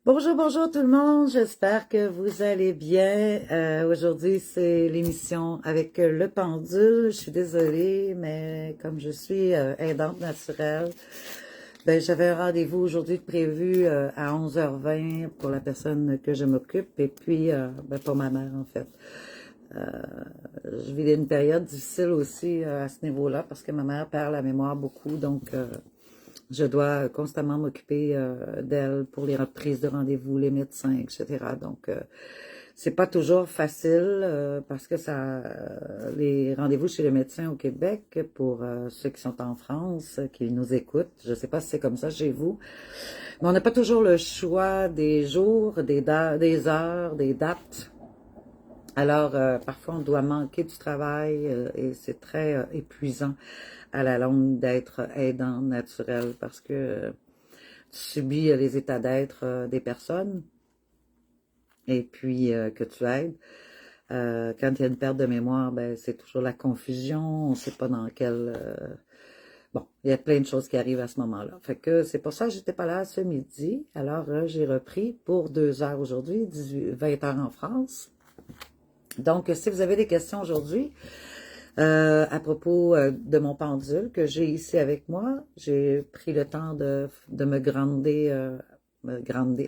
Bonjour, bonjour tout le monde, j'espère que vous allez bien. Aujourd'hui, c'est l'émission avec le pendule. Je suis désolée, mais comme je suis aidante naturelle, ben, j'avais un rendez-vous aujourd'hui prévu à 11h20 pour la personne que je m'occupe et puis ben, pour ma mère en fait. Euh, je vis une période difficile aussi à ce niveau-là parce que ma mère perd la mémoire beaucoup, donc je dois constamment m'occuper d'elle pour les reprises de rendez-vous, les médecins, etc. Donc, c'est pas toujours facile parce que les rendez-vous chez le médecin au Québec, pour ceux qui sont en France, qui nous écoutent, je sais pas si c'est comme ça chez vous, mais on n'a pas toujours le choix des jours, des heures, des dates. Alors, parfois, on doit manquer du travail et c'est très épuisant à la longue d'être aidant naturel parce que tu subis les états d'être des personnes et puis que tu aides. Quand il y a une perte de mémoire, ben, c'est toujours la confusion, on ne sait pas dans quel... bon, il y a plein de choses qui arrivent à ce moment-là. Fait que c'est pour ça que j'étais pas là ce midi. Alors, j'ai repris pour 2 heures aujourd'hui, 20 heures en France. Donc, si vous avez des questions aujourd'hui, à propos de mon pendule que j'ai ici avec moi, j'ai pris le temps de me grander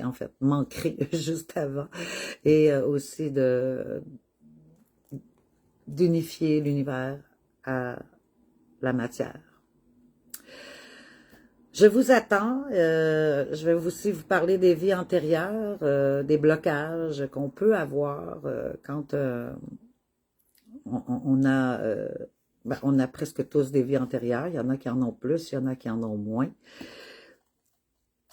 en fait, m'ancrer juste avant, et aussi d'unifier l'univers à la matière. Je vous attends. Je vais aussi vous parler des vies antérieures, des blocages qu'on peut avoir quand on a, ben, on a presque tous des vies antérieures. Il y en a qui en ont plus, il y en a qui en ont moins.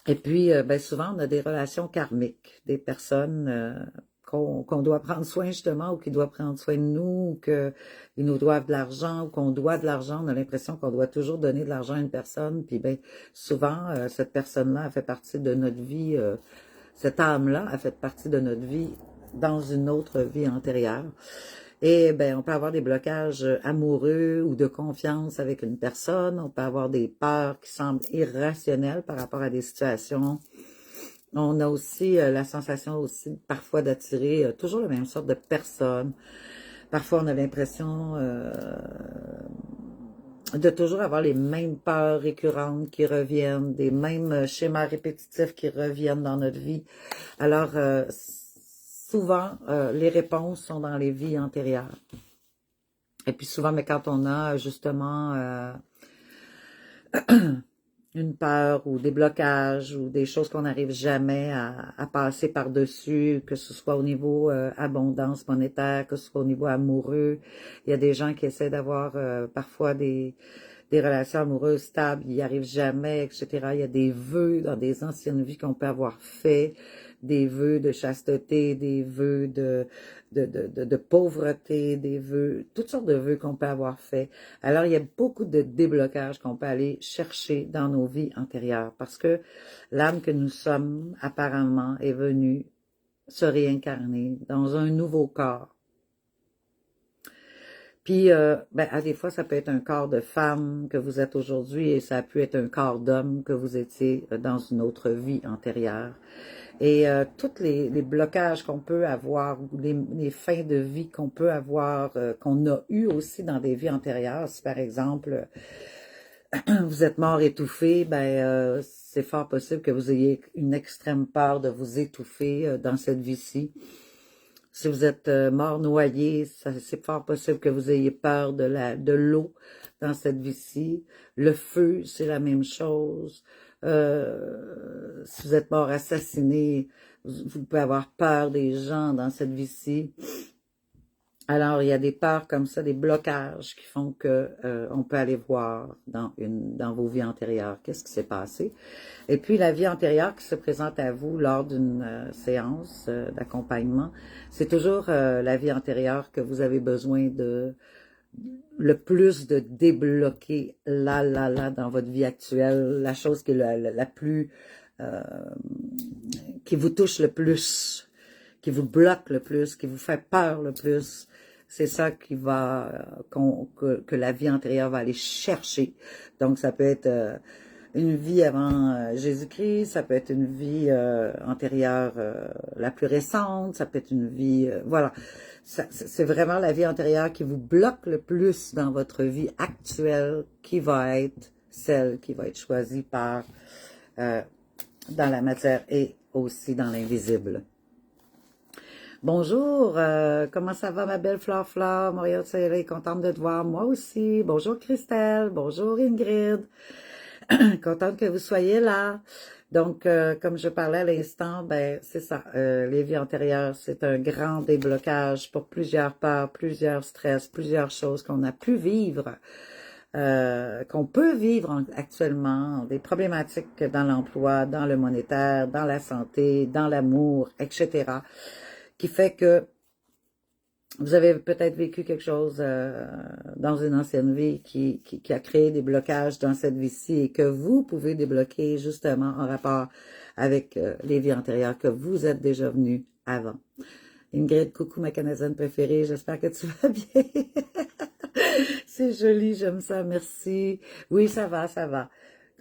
Et puis, ben, souvent, on a des relations karmiques, des personnes qu'on doit prendre soin justement, ou qui doivent prendre soin de nous, ou qu'ils nous doivent de l'argent, ou qu'on doit de l'argent. On a l'impression qu'on doit toujours donner de l'argent à une personne. Puis, ben, souvent, cette personne-là a fait partie de notre vie, cette âme-là a fait partie de notre vie dans une autre vie antérieure. Et ben, on peut avoir des blocages amoureux ou de confiance avec une personne. On peut avoir des peurs qui semblent irrationnelles par rapport à des situations. On a aussi la sensation aussi parfois d'attirer toujours la même sorte de personnes. Parfois, on a l'impression de toujours avoir les mêmes peurs récurrentes qui reviennent, des mêmes schémas répétitifs qui reviennent dans notre vie. Alors, souvent, les réponses sont dans les vies antérieures. Et puis souvent, mais quand on a justement une peur ou des blocages ou des choses qu'on n'arrive jamais à passer par-dessus, que ce soit au niveau abondance monétaire, que ce soit au niveau amoureux, il y a des gens qui essaient d'avoir parfois des relations amoureuses stables, ils n'y arrivent jamais, etc. Il y a des vœux dans des anciennes vies qu'on peut avoir fait, des vœux de chasteté, des vœux de pauvreté, des vœux, toutes sortes de vœux qu'on peut avoir fait. Alors, il y a beaucoup de déblocages qu'on peut aller chercher dans nos vies antérieures parce que l'âme que nous sommes, apparemment, est venue se réincarner dans un nouveau corps. Puis, ben, à des fois, ça peut être un corps de femme que vous êtes aujourd'hui et ça peut être un corps d'homme que vous étiez dans une autre vie antérieure. Et tous les blocages qu'on peut avoir, les fins de vie qu'on peut avoir, qu'on a eu aussi dans des vies antérieures, si par exemple, vous êtes mort étouffé, ben c'est fort possible que vous ayez une extrême peur de vous étouffer dans cette vie-ci. Si vous êtes mort noyé, c'est fort possible que vous ayez peur de l'eau dans cette vie-ci. Le feu, c'est la même chose. Si vous êtes mort assassiné, vous pouvez avoir peur des gens dans cette vie-ci. Alors, il y a des peurs comme ça, des blocages qui font que on peut aller voir dans vos vies antérieures qu'est-ce qui s'est passé. Et puis, la vie antérieure qui se présente à vous lors d'une séance d'accompagnement, c'est toujours la vie antérieure que vous avez besoin le plus de débloquer là, dans votre vie actuelle, la chose qui est la plus, euh, qui vous touche le plus, qui vous bloque le plus, qui vous fait peur le plus. C'est ça qui va, que la vie antérieure va aller chercher. Donc, ça peut être une vie avant Jésus-Christ, ça peut être une vie antérieure la plus récente, ça peut être une vie... voilà, c'est vraiment la vie antérieure qui vous bloque le plus dans votre vie actuelle, qui va être celle qui va être choisie par dans la matière et aussi dans l'invisible. Bonjour, comment ça va ma belle Flore Flore? Montréal Soleil, contente de te voir, moi aussi. Bonjour Christelle, bonjour Ingrid, contente que vous soyez là. Donc, comme je parlais à l'instant, ben c'est ça, les vies antérieures, c'est un grand déblocage pour plusieurs peurs, plusieurs stress, plusieurs choses qu'on a pu vivre, qu'on peut vivre actuellement, des problématiques dans l'emploi, dans le monétaire, dans la santé, dans l'amour, etc., qui fait que vous avez peut-être vécu quelque chose dans une ancienne vie qui a créé des blocages dans cette vie-ci et que vous pouvez débloquer justement en rapport avec les vies antérieures que vous êtes déjà venus avant. Ingrid, coucou ma Canadienne préférée, j'espère que tu vas bien. C'est joli, j'aime ça, merci. Oui, ça va, ça va.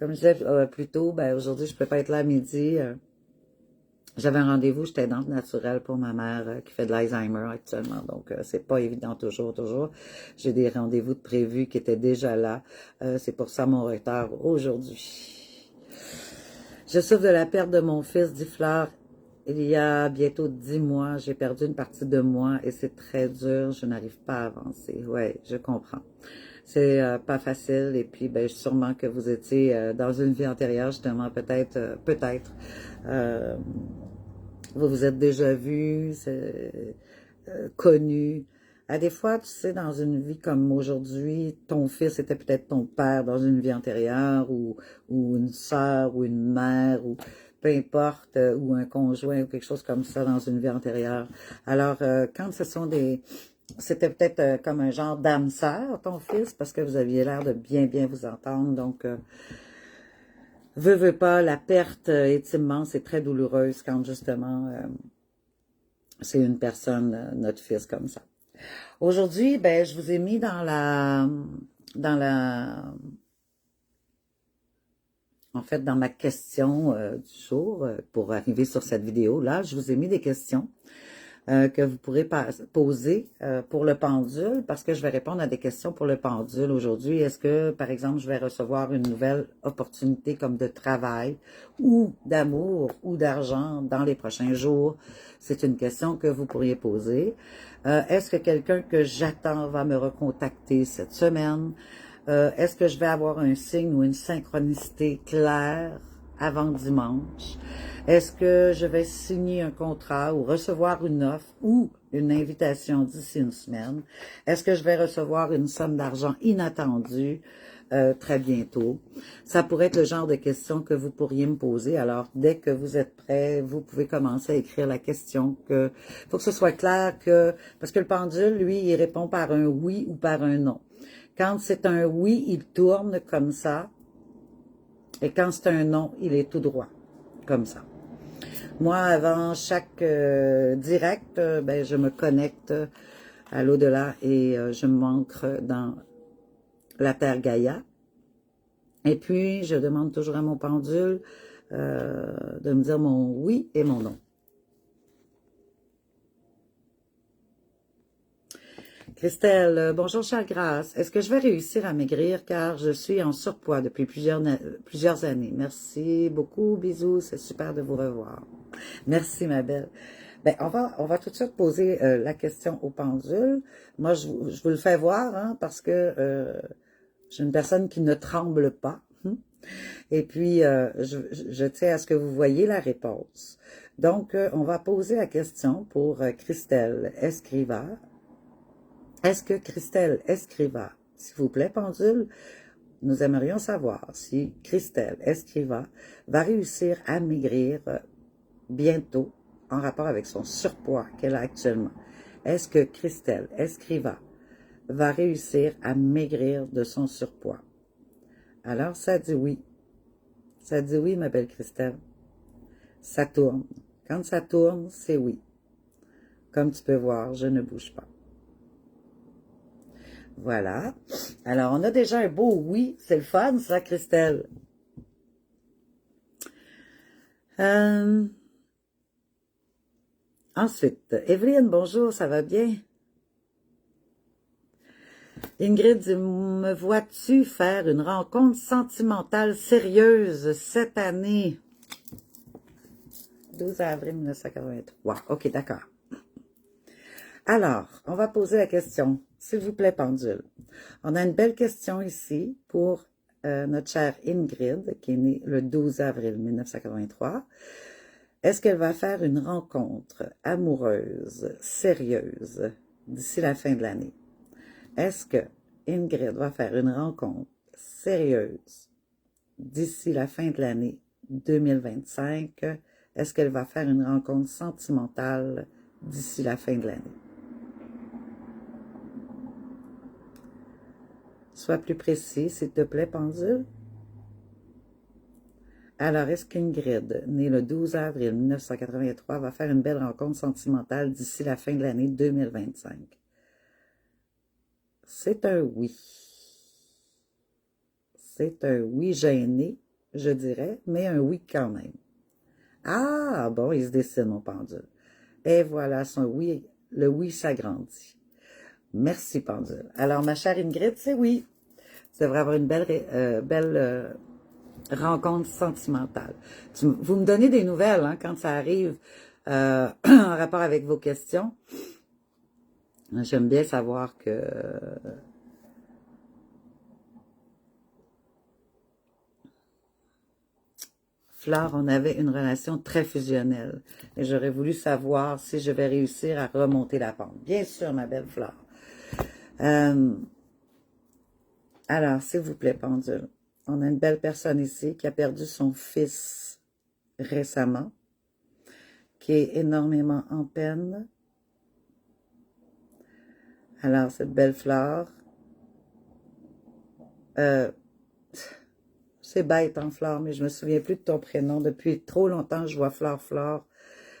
Comme je disais plus tôt, ben, aujourd'hui, je peux pas être là à midi. J'avais un rendez-vous, j'étais aidante naturelle pour ma mère qui fait de l'Alzheimer actuellement, donc c'est pas évident toujours. J'ai des rendez-vous de prévus qui étaient déjà là, c'est pour ça mon retard aujourd'hui. Je souffre de la perte de mon fils, dit Fleur. Il y a bientôt 10 mois, j'ai perdu une partie de moi et c'est très dur, je n'arrive pas à avancer. Ouais, je comprends. C'est pas facile et puis ben sûrement que vous étiez dans une vie antérieure justement peut-être vous vous êtes déjà vu, connu. À des fois, tu sais, dans une vie comme aujourd'hui, ton fils était peut-être ton père dans une vie antérieure, ou une sœur, ou une mère, ou peu importe, ou un conjoint, ou quelque chose comme ça dans une vie antérieure. Alors, quand ce sont des... C'était peut-être comme un genre d'âme sœur, ton fils, parce que vous aviez l'air de bien vous entendre, donc... Veux pas, la perte est immense et très douloureuse quand justement c'est une personne, notre fils comme ça. Aujourd'hui, ben, je vous ai mis dans en fait, dans ma question du jour, pour arriver sur cette vidéo-là, je vous ai mis des questions que vous pourrez poser pour le pendule, parce que je vais répondre à des questions pour le pendule aujourd'hui. Est-ce que, par exemple, je vais recevoir une nouvelle opportunité comme de travail ou d'amour ou d'argent dans les prochains jours? C'est une question que vous pourriez poser. Est-ce que quelqu'un que j'attends va me recontacter cette semaine? Est-ce que je vais avoir un signe ou une synchronicité claire avant dimanche? Est-ce que je vais signer un contrat ou recevoir une offre ou une invitation d'ici une semaine? Est-ce que je vais recevoir une somme d'argent inattendue très bientôt? Ça pourrait être le genre de questions que vous pourriez me poser. Alors, dès que vous êtes prêts, vous pouvez commencer à écrire la question. Faut que ce soit clair parce que le pendule, lui, il répond par un oui ou par un non. Quand c'est un oui, il tourne comme ça. Et quand c'est un non, il est tout droit, comme ça. Moi, avant chaque direct, ben, je me connecte à l'au-delà et je m'ancre dans la Terre Gaïa. Et puis, je demande toujours à mon pendule de me dire mon oui et mon non. Christelle, bonjour chère Grâce. Est-ce que je vais réussir à maigrir car je suis en surpoids depuis plusieurs années? Merci beaucoup, bisous, c'est super de vous revoir. Merci ma belle. Ben, on va tout de suite poser la question au pendule. Moi, je vous le fais voir, hein, parce que j'ai une personne qui ne tremble pas. Et puis, je tiens à ce que vous voyez la réponse. Donc, on va poser la question pour Christelle Escriva. Est-ce que Christelle Escriva, s'il vous plaît, pendule, nous aimerions savoir si Christelle Escriva va réussir à maigrir bientôt en rapport avec son surpoids qu'elle a actuellement. Est-ce que Christelle Escriva va réussir à maigrir de son surpoids? Alors, ça dit oui. Ça dit oui, ma belle Christelle. Ça tourne. Quand ça tourne, c'est oui. Comme tu peux voir, je ne bouge pas. Voilà. Alors, on a déjà un beau oui. C'est le fun, ça, Christelle. Euh, ensuite, Evelyne, bonjour, ça va bien? Ingrid, me vois-tu faire une rencontre sentimentale sérieuse cette année? 12 avril 1983. OK, d'accord. Alors, on va poser la question. S'il vous plaît, pendule. On a une belle question ici pour notre chère Ingrid, qui est née le 12 avril 1983. Est-ce qu'elle va faire une rencontre amoureuse, sérieuse, d'ici la fin de l'année? Est-ce que Ingrid va faire une rencontre sérieuse d'ici la fin de l'année 2025? Est-ce qu'elle va faire une rencontre sentimentale d'ici la fin de l'année? Sois plus précis, s'il te plaît, pendule. Alors, est-ce qu'Ingrid, née le 12 avril 1983, va faire une belle rencontre sentimentale d'ici la fin de l'année 2025? C'est un oui. C'est un oui gêné, je dirais, mais un oui quand même. Ah, bon, il se dessine, mon pendule. Et voilà, son oui, le oui s'agrandit. Merci, pendule. Alors, ma chère Ingrid, c'est oui. Tu devrais avoir une belle rencontre sentimentale. Vous me donnez des nouvelles hein, quand ça arrive en rapport avec vos questions. J'aime bien savoir que Flore, on avait une relation très fusionnelle. Et j'aurais voulu savoir si je vais réussir à remonter la pente. Bien sûr, ma belle Flore. Alors, s'il vous plaît, pendule. On a une belle personne ici qui a perdu son fils récemment, qui est énormément en peine. Alors, cette belle Flore, c'est bête en Flore, mais je me souviens plus de ton prénom. Depuis trop longtemps, je vois Flore.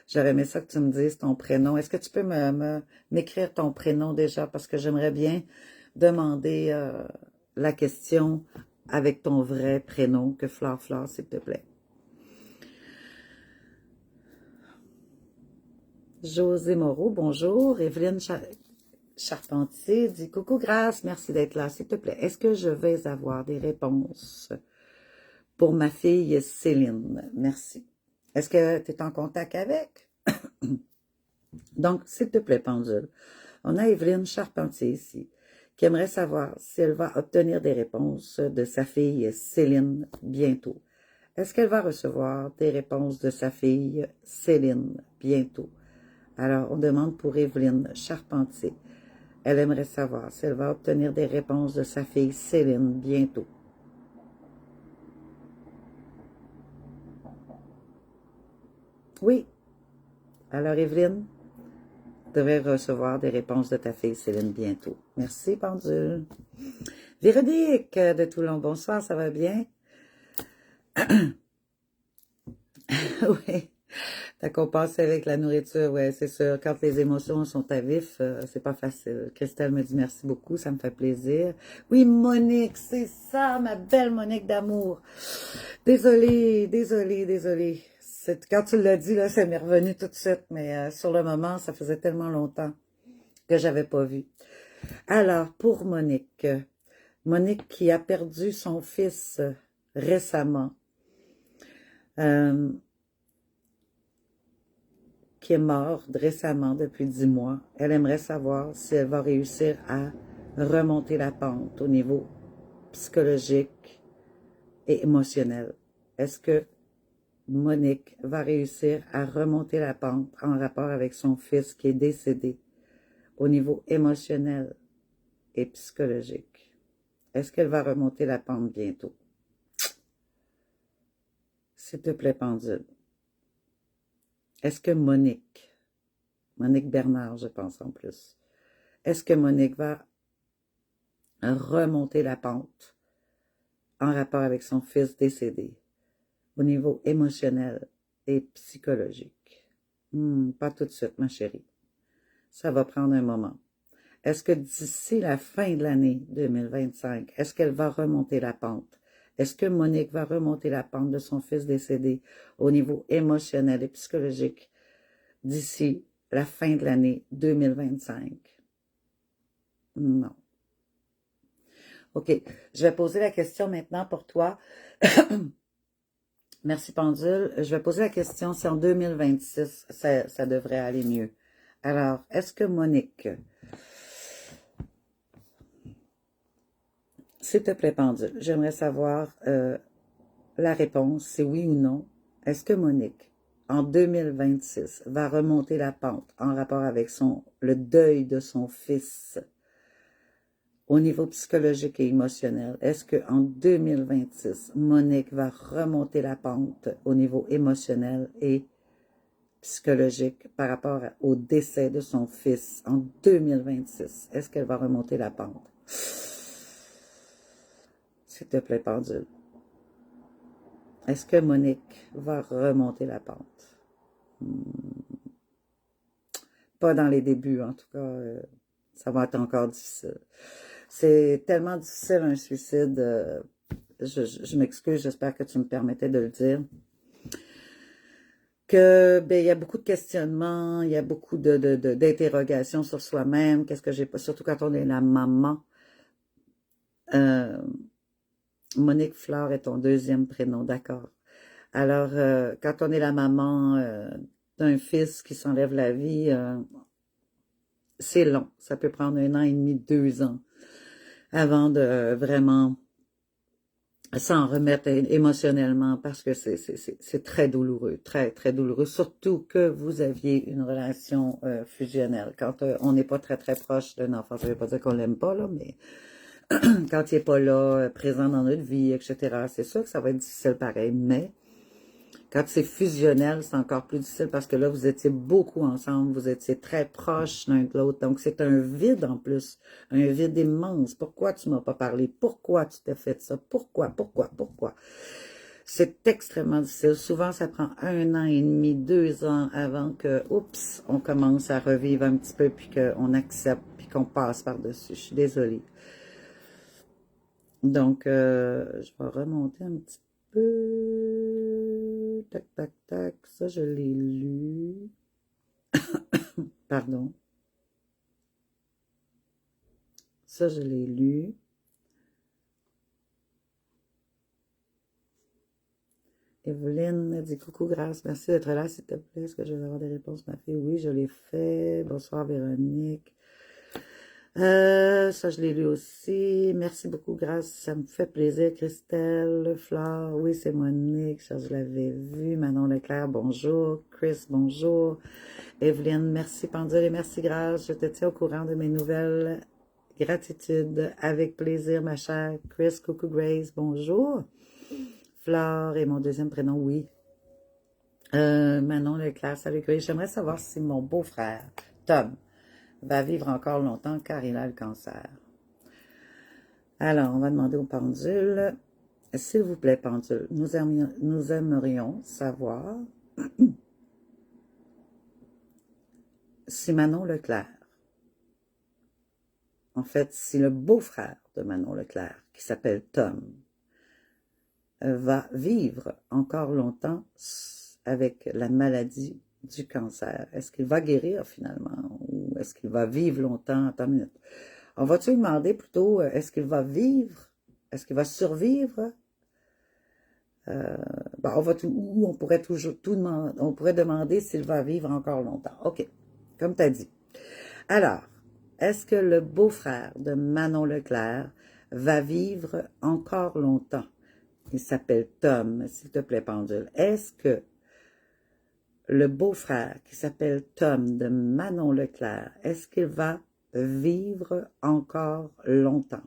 J'aurais aimé ça que tu me dises ton prénom. Est-ce que tu peux m'écrire ton prénom déjà? Parce que j'aimerais bien demander la question avec ton vrai prénom que Flore, s'il te plaît. José Moreau, bonjour. Evelyne Charpentier dit coucou Grâce, merci d'être là, s'il te plaît. Est-ce que je vais avoir des réponses pour ma fille Céline? Merci. Est-ce que tu es en contact avec? Donc, s'il te plaît, pendule. On a Evelyne Charpentier ici, qui aimerait savoir si elle va obtenir des réponses de sa fille Céline bientôt. Est-ce qu'elle va recevoir des réponses de sa fille Céline bientôt? Alors, on demande pour Evelyne Charpentier. Elle aimerait savoir si elle va obtenir des réponses de sa fille Céline bientôt. Oui. Alors, Evelyne, tu devrais recevoir des réponses de ta fille Céline bientôt. Merci, pendule. Véronique de Toulon, bonsoir, ça va bien? Oui. T'as compensé avec la nourriture, ouais, c'est sûr. Quand les émotions sont à vif, c'est pas facile. Christelle me dit merci beaucoup, ça me fait plaisir. Oui, Monique, c'est ça, ma belle Monique d'amour. Désolée. Quand tu l'as dit, là, ça m'est revenu tout de suite, mais sur le moment, ça faisait tellement longtemps que j'avais pas vu. Alors, pour Monique, Monique qui a perdu son fils récemment, qui est mort récemment depuis 10 mois. Elle aimerait savoir si elle va réussir à remonter la pente au niveau psychologique et émotionnel. Est-ce que Monique va réussir à remonter la pente en rapport avec son fils qui est décédé au niveau émotionnel et psychologique? Est-ce qu'elle va remonter la pente bientôt? S'il te plaît, pendule. Est-ce que Monique Bernard, je pense en plus, est-ce que Monique va remonter la pente en rapport avec son fils décédé au niveau émotionnel et psychologique? Pas tout de suite, ma chérie. Ça va prendre un moment. Est-ce que d'ici la fin de l'année 2025, est-ce qu'elle va remonter la pente? Est-ce que Monique va remonter la pente de son fils décédé au niveau émotionnel et psychologique d'ici la fin de l'année 2025? Non. OK. Je vais poser la question maintenant pour toi. Merci, Pendule. Je vais poser la question si en 2026, ça devrait aller mieux. Alors, est-ce que Monique, s'il te plaît, Pendule, j'aimerais savoir la réponse, c'est oui ou non. Est-ce que Monique, en 2026, va remonter la pente en rapport avec le deuil de son fils au niveau psychologique et émotionnel? Est-ce qu'en 2026, Monique va remonter la pente au niveau émotionnel et psychologique par rapport au décès de son fils en 2026? Est-ce qu'elle va remonter la pente? S'il te plaît, Pendule. Est-ce que Monique va remonter la pente? Pas dans les débuts, en tout cas. Ça va être encore difficile. C'est tellement difficile un suicide. Je m'excuse, j'espère que tu me permettais de le dire. Que il y a beaucoup de questionnements, il y a beaucoup d'interrogations sur soi-même. Qu'est-ce que j'ai pas, surtout quand on est la maman. Monique Flore est ton deuxième prénom, d'accord. Alors, quand on est la maman d'un fils qui s'enlève la vie, c'est long. Ça peut prendre 1 an et demi, 2 ans avant de vraiment s'en remettre émotionnellement parce que c'est très douloureux, très, très douloureux. Surtout que vous aviez une relation fusionnelle. Quand on n'est pas très, très proche d'un enfant, ça ne veut pas dire qu'on l'aime pas, là, mais quand il n'est pas là, présent dans notre vie, etc., c'est sûr que ça va être difficile pareil, mais quand c'est fusionnel, c'est encore plus difficile parce que là, vous étiez beaucoup ensemble, vous étiez très proches l'un de l'autre, donc c'est un vide en plus, un vide immense. Pourquoi tu m'as pas parlé? Pourquoi tu t'es fait ça? Pourquoi? C'est extrêmement difficile. Souvent, ça prend 1 an et demi, 2 ans avant que, oups, on commence à revivre un petit peu, puis qu'on accepte, puis qu'on passe par-dessus. Je suis désolée. Donc, je vais remonter un petit peu. Tac, tac, tac. Ça, je l'ai lu. Pardon. Ça, je l'ai lu. Evelyne dit coucou, grâce, merci d'être là, s'il te plaît. Est-ce que je vais avoir des réponses, ma fille? Oui, je l'ai fait. Bonsoir, Véronique. Ça, je l'ai lu aussi. Merci beaucoup, grâce. Ça me fait plaisir. Christelle, Flore, oui, c'est Monique. Ça, je l'avais vu. Manon Leclerc, bonjour. Chris, bonjour. Evelyne, merci, Pendule, et merci, grâce. Je te tiens au courant de mes nouvelles. Gratitude. Avec plaisir, ma chère. Chris, coucou, Grace, bonjour. Flore et mon deuxième prénom, oui. Manon Leclerc, salut, Grace. J'aimerais savoir si mon beau-frère, Tom, va vivre encore longtemps car il a le cancer. Alors, on va demander au pendule. S'il vous plaît, pendule, nous aimerions savoir si Manon Leclerc, en fait, si le beau-frère de Manon Leclerc, qui s'appelle Tom, va vivre encore longtemps avec la maladie du cancer. Est-ce qu'il va guérir finalement ou est-ce qu'il va vivre longtemps? Attends une minute. On va-tu demander plutôt, est-ce qu'il va vivre? Est-ce qu'il va survivre? On pourrait toujours tout demander, on pourrait demander s'il va vivre encore longtemps. OK, comme tu as dit. Alors, est-ce que le beau-frère de Manon Leclerc va vivre encore longtemps? Il s'appelle Tom, s'il te plaît, pendule. Est-ce que le beau-frère qui s'appelle Tom de Manon Leclerc, est-ce qu'il va vivre encore longtemps?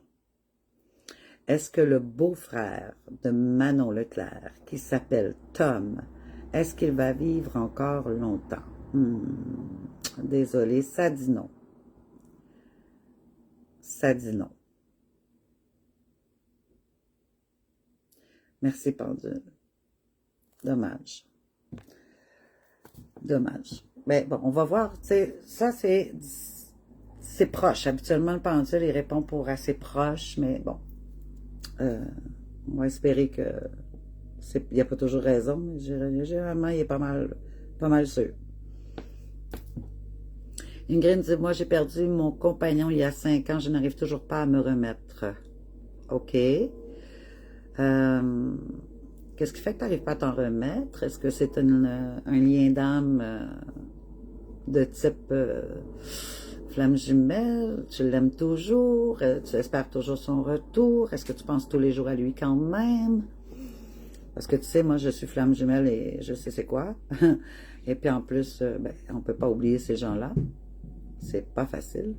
Est-ce que le beau-frère de Manon Leclerc qui s'appelle Tom, est-ce qu'il va vivre encore longtemps? Désolé, ça dit non. Ça dit non. Merci, pendule. Dommage. Dommage. Mais bon, on va voir. Ça, c'est proche. Habituellement, le pendule, il répond pour assez proche, mais bon. On va espérer que il n'y a pas toujours raison, mais généralement, il est pas mal sûr. Ingrid dit, moi, j'ai perdu mon compagnon il y a 5 ans, je n'arrive toujours pas à me remettre. OK. Qu'est-ce qui fait que tu n'arrives pas à t'en remettre? Est-ce que c'est un lien d'âme de type flamme jumelle? Tu l'aimes toujours? Tu espères toujours son retour? Est-ce que tu penses tous les jours à lui quand même? Parce que tu sais, moi, je suis flamme jumelle et je sais c'est quoi. Et puis en plus, ben, on peut pas oublier ces gens-là. C'est pas facile.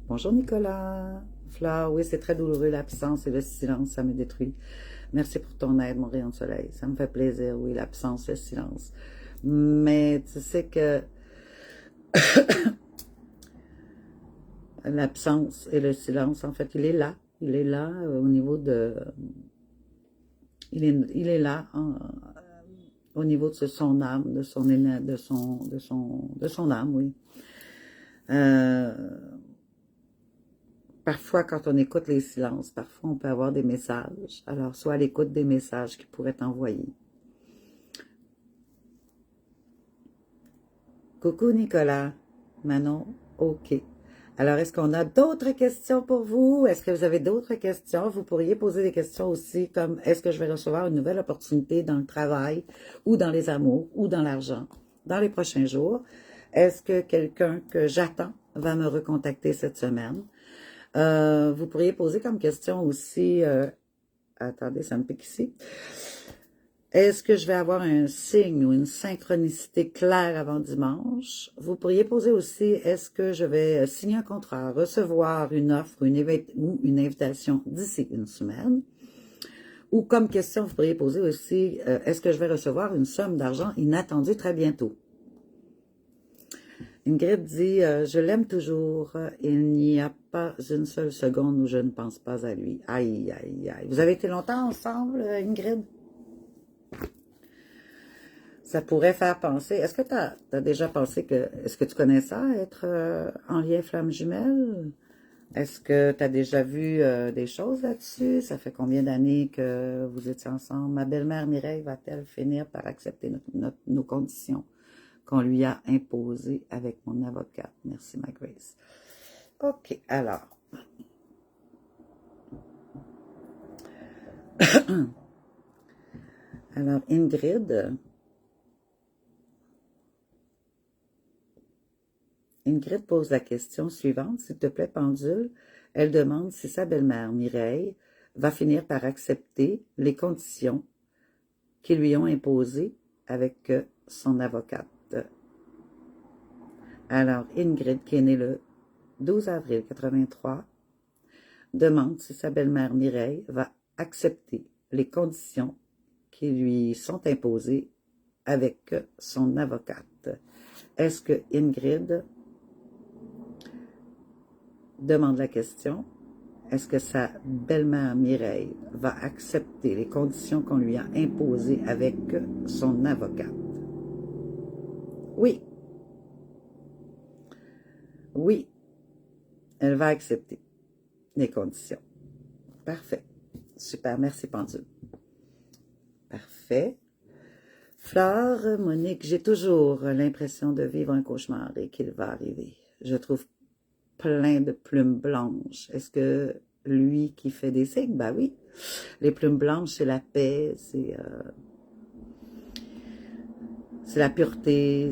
Bonjour Nicolas. Fleur, oui, c'est très douloureux, l'absence et le silence, ça me détruit. Merci pour ton aide, mon rayon de soleil. Ça me fait plaisir, oui, l'absence, le silence. Mais tu sais que l'absence et le silence, en fait, il est là. Il est là au niveau de... Il est là au niveau de son âme, de son âme, oui. Parfois, quand on écoute les silences, parfois on peut avoir des messages. Alors, soit à l'écoute des messages qui pourraient t'envoyer. Coucou Nicolas. Manon, OK. Alors, est-ce qu'on a d'autres questions pour vous? Est-ce que vous avez d'autres questions? Vous pourriez poser des questions aussi comme est-ce que je vais recevoir une nouvelle opportunité dans le travail ou dans les amours ou dans l'argent dans les prochains jours? Est-ce que quelqu'un que j'attends va me recontacter cette semaine? Vous pourriez poser comme question aussi, attendez, ça me pique ici. Est-ce que je vais avoir un signe ou une synchronicité claire avant dimanche? Vous pourriez poser aussi, est-ce que je vais signer un contrat, recevoir une offre ou une invitation d'ici une semaine? Ou comme question, vous pourriez poser aussi, est-ce que je vais recevoir une somme d'argent inattendue très bientôt? Ingrid dit, je l'aime toujours, il n'y a pas une seule seconde où je ne pense pas à lui. Aïe, aïe, aïe. Vous avez été longtemps ensemble, Ingrid? Ça pourrait faire penser, est-ce que tu as déjà pensé que, est-ce que tu connais ça, être en lien flamme jumelle? Est-ce que tu as déjà vu des choses là-dessus? Ça fait combien d'années que vous étiez ensemble? Ma belle-mère Mireille va-t-elle finir par accepter nos conditions qu'on lui a imposées avec mon avocate? Merci, ma Grace. OK, alors. Alors, Ingrid pose la question suivante, s'il te plaît, pendule. Elle demande si sa belle-mère, Mireille, va finir par accepter les conditions qui lui ont imposées avec son avocate. Alors, Ingrid, qui est née le 12 avril 83, demande si sa belle-mère Mireille va accepter les conditions qui lui sont imposées avec son avocate. Est-ce que Ingrid demande la question, est-ce que sa belle-mère Mireille va accepter les conditions qu'on lui a imposées avec son avocate? Oui. Oui. Elle va accepter les conditions. Parfait. Super. Merci, Pendule. Parfait. Fleur, Monique, j'ai toujours l'impression de vivre un cauchemar et qu'il va arriver. Je trouve plein de plumes blanches. Est-ce que lui qui fait des signes? Ben oui. Les plumes blanches, c'est la paix, c'est la pureté,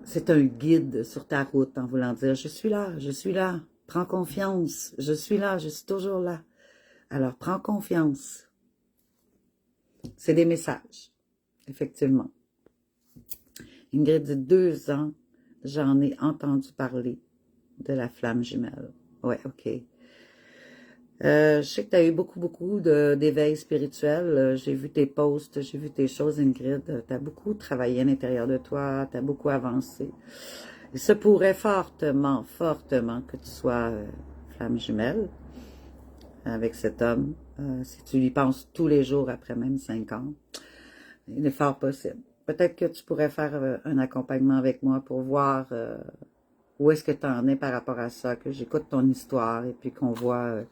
c'est un guide sur ta route en voulant dire, je suis là, prends confiance, je suis là, je suis toujours là. Alors, prends confiance. C'est des messages, effectivement. Ingrid dit 2 ans, j'en ai entendu parler de la flamme jumelle. Ouais, OK. Je sais que tu as eu beaucoup d'éveil spirituel. J'ai vu tes posts, j'ai vu tes choses, Ingrid. Tu as beaucoup travaillé à l'intérieur de toi, tu as beaucoup avancé. Il se pourrait fortement que tu sois flamme jumelle avec cet homme. Si tu lui penses tous les jours après même 5 ans, il est fort possible. Peut-être que tu pourrais faire un accompagnement avec moi pour voir où est-ce que tu en es par rapport à ça, que j'écoute ton histoire et puis qu'on voit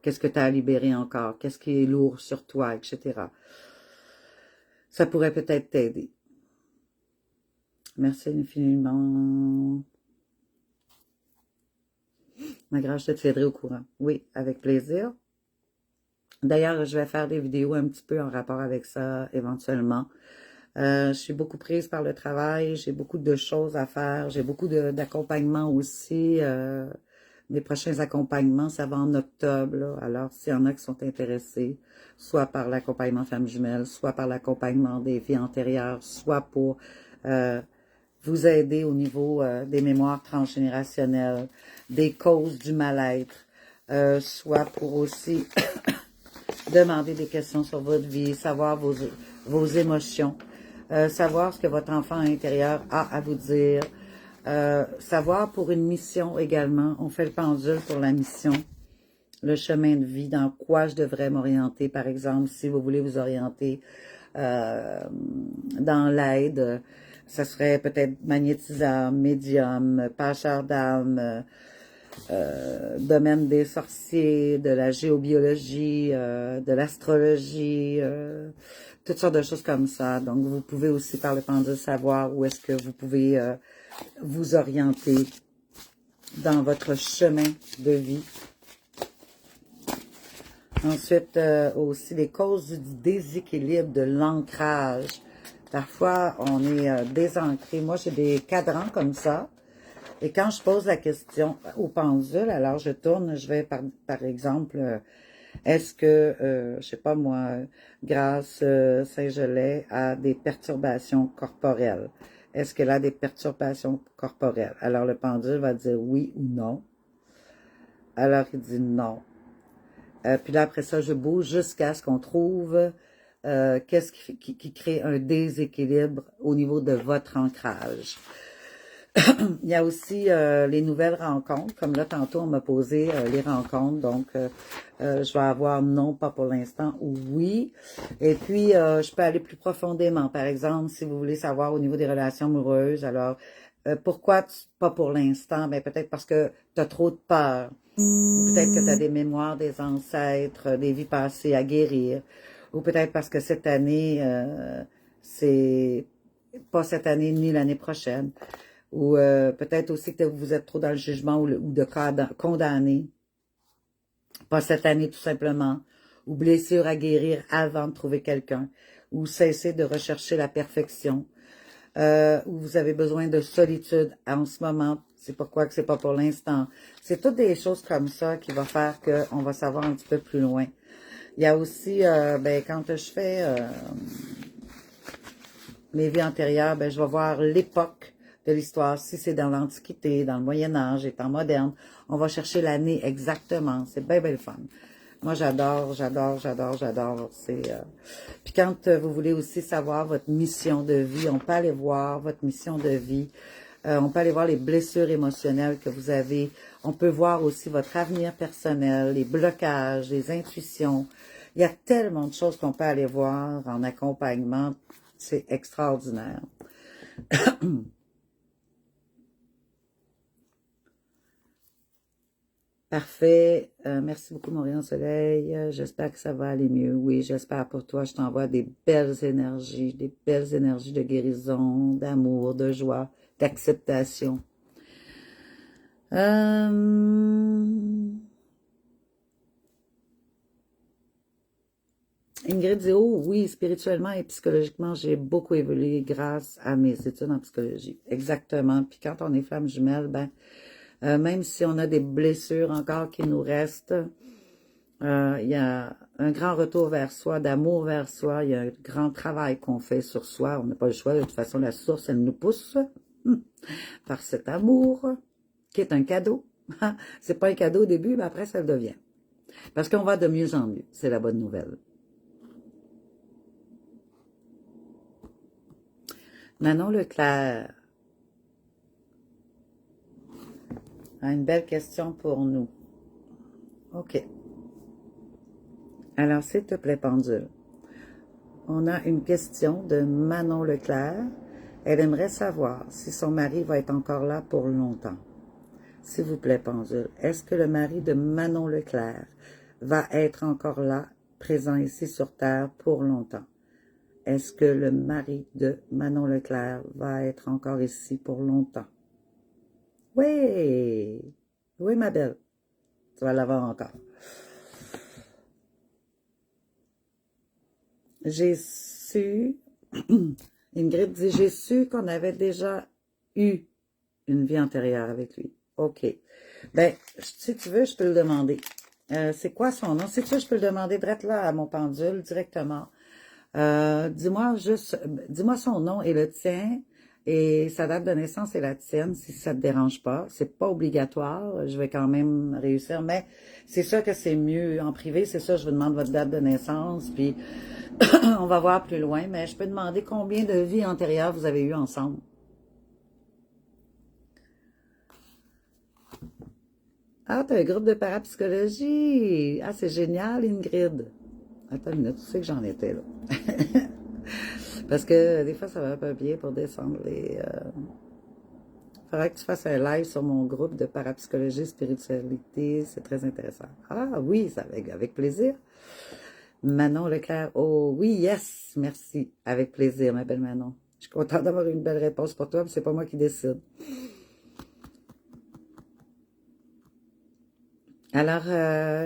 Qu'est-ce que tu as à libérer encore? Qu'est-ce qui est lourd sur toi, etc. Ça pourrait peut-être t'aider. Merci infiniment. Ma grâce, je te tiendrai au courant. Oui, avec plaisir. D'ailleurs, je vais faire des vidéos un petit peu en rapport avec ça éventuellement. Je suis beaucoup prise par le travail, j'ai beaucoup de choses à faire, j'ai beaucoup d'accompagnement aussi. Mes prochains accompagnements, ça va en octobre, là. Alors, s'il y en a qui sont intéressés, soit par l'accompagnement femme jumelle, soit par l'accompagnement des vies antérieures, soit pour vous aider au niveau des mémoires transgénérationnelles, des causes du mal-être, soit pour aussi demander des questions sur votre vie, savoir vos émotions, savoir ce que votre enfant intérieur a à vous dire, savoir pour une mission également. On fait le pendule pour la mission, le chemin de vie, dans quoi je devrais m'orienter. Par exemple, si vous voulez vous orienter dans l'aide, ça serait peut-être magnétiseur, médium, pêcheur d'âme, domaine des sorciers, de la géobiologie, de l'astrologie, toutes sortes de choses comme ça. Donc, vous pouvez aussi, par le pendule, savoir où est-ce que vous pouvez vous orienter dans votre chemin de vie. Ensuite, aussi les causes du déséquilibre, de l'ancrage. Parfois, on est désancré. Moi, j'ai des cadrans comme ça. Et quand je pose la question au pendule, alors je tourne, je vais par exemple, est-ce que, je sais pas moi, Grâce Saint-Gelais a des perturbations corporelles? Est-ce qu'elle a des perturbations corporelles? Alors le pendule va dire oui ou non. Alors il dit non. Puis là, après ça, je bouge jusqu'à ce qu'on trouve qu'est-ce qui crée un déséquilibre au niveau de votre ancrage. Il y a aussi les nouvelles rencontres. Comme là, tantôt, on m'a posé les rencontres. Donc, je vais avoir non, pas pour l'instant, ou oui. Et puis, je peux aller plus profondément. Par exemple, si vous voulez savoir au niveau des relations amoureuses, alors, pourquoi pas pour l'instant? Ben, peut-être parce que tu as trop de peur. Ou peut-être que tu as des mémoires des ancêtres, des vies passées à guérir. Ou peut-être parce que cette année, c'est pas cette année ni l'année prochaine. Ou peut-être aussi que vous êtes trop dans le jugement ou de condamné. Pas cette année tout simplement. Ou blessure à guérir avant de trouver quelqu'un. Ou cesser de rechercher la perfection. Ou vous avez besoin de solitude en ce moment. C'est pourquoi que c'est pas pour l'instant. C'est toutes des choses comme ça qui vont faire qu'on va savoir un petit peu plus loin. Il y a aussi, ben, quand je fais mes vies antérieures, ben, je vais voir l'époque de l'histoire. Si c'est dans l'Antiquité, dans le Moyen-Âge, et temps moderne, on va chercher l'année exactement. C'est bien, bien le fun. Moi, j'adore. Puis quand vous voulez aussi savoir votre mission de vie, on peut aller voir votre mission de vie. On peut aller voir les blessures émotionnelles que vous avez. On peut voir aussi votre avenir personnel, les blocages, les intuitions. Il y a tellement de choses qu'on peut aller voir en accompagnement. C'est extraordinaire. Parfait. Merci beaucoup, mon rayon soleil. J'espère que ça va aller mieux. Oui, j'espère pour toi. Je t'envoie des belles énergies de guérison, d'amour, de joie, d'acceptation. Ingrid dit, oh oui, spirituellement et psychologiquement, j'ai beaucoup évolué grâce à mes études en psychologie. Exactement. Puis quand on est femme jumelle, ben, même si on a des blessures encore qui nous restent, il y a un grand retour vers soi, d'amour vers soi, il y a un grand travail qu'on fait sur soi. On n'a pas le choix, de toute façon, la source, elle nous pousse par cet amour, qui est un cadeau. C'est pas un cadeau au début, mais après, ça le devient. Parce qu'on va de mieux en mieux, c'est la bonne nouvelle. Manon Leclerc a une belle question pour nous. OK. Alors, s'il te plaît, pendule. On a une question de Manon Leclerc. Elle aimerait savoir si son mari va être encore là pour longtemps. S'il vous plaît, pendule. Est-ce que le mari de Manon Leclerc va être encore là, présent ici sur Terre pour longtemps? Est-ce que le mari de Manon Leclerc va être encore ici pour longtemps? Oui, oui ma belle, tu vas l'avoir encore. J'ai su, Ingrid dit, j'ai su qu'on avait déjà eu une vie antérieure avec lui. OK. Ben, si tu veux, je peux le demander. C'est quoi son nom? Si tu veux, je peux le demander direct là à mon pendule, directement. Dis-moi son nom et le tien, et sa date de naissance et la tienne, si ça te dérange pas. C'est pas obligatoire, je vais quand même réussir, mais c'est sûr que c'est mieux en privé, c'est ça, je vous demande votre date de naissance, puis on va voir plus loin, mais je peux demander combien de vies antérieures vous avez eues ensemble. Ah, t'as un groupe de parapsychologie! Ah, c'est génial, Ingrid! Attends une minute, tu sais que j'en étais là. Parce que des fois, ça va un peu bien pour descendre les... Faudrait que tu fasses un live sur mon groupe de parapsychologie, spiritualité, c'est très intéressant. Ah oui, ça avec plaisir. Manon Leclerc, oh oui, yes, merci, avec plaisir, ma belle Manon. Je suis contente d'avoir une belle réponse pour toi, mais c'est pas moi qui décide. Alors,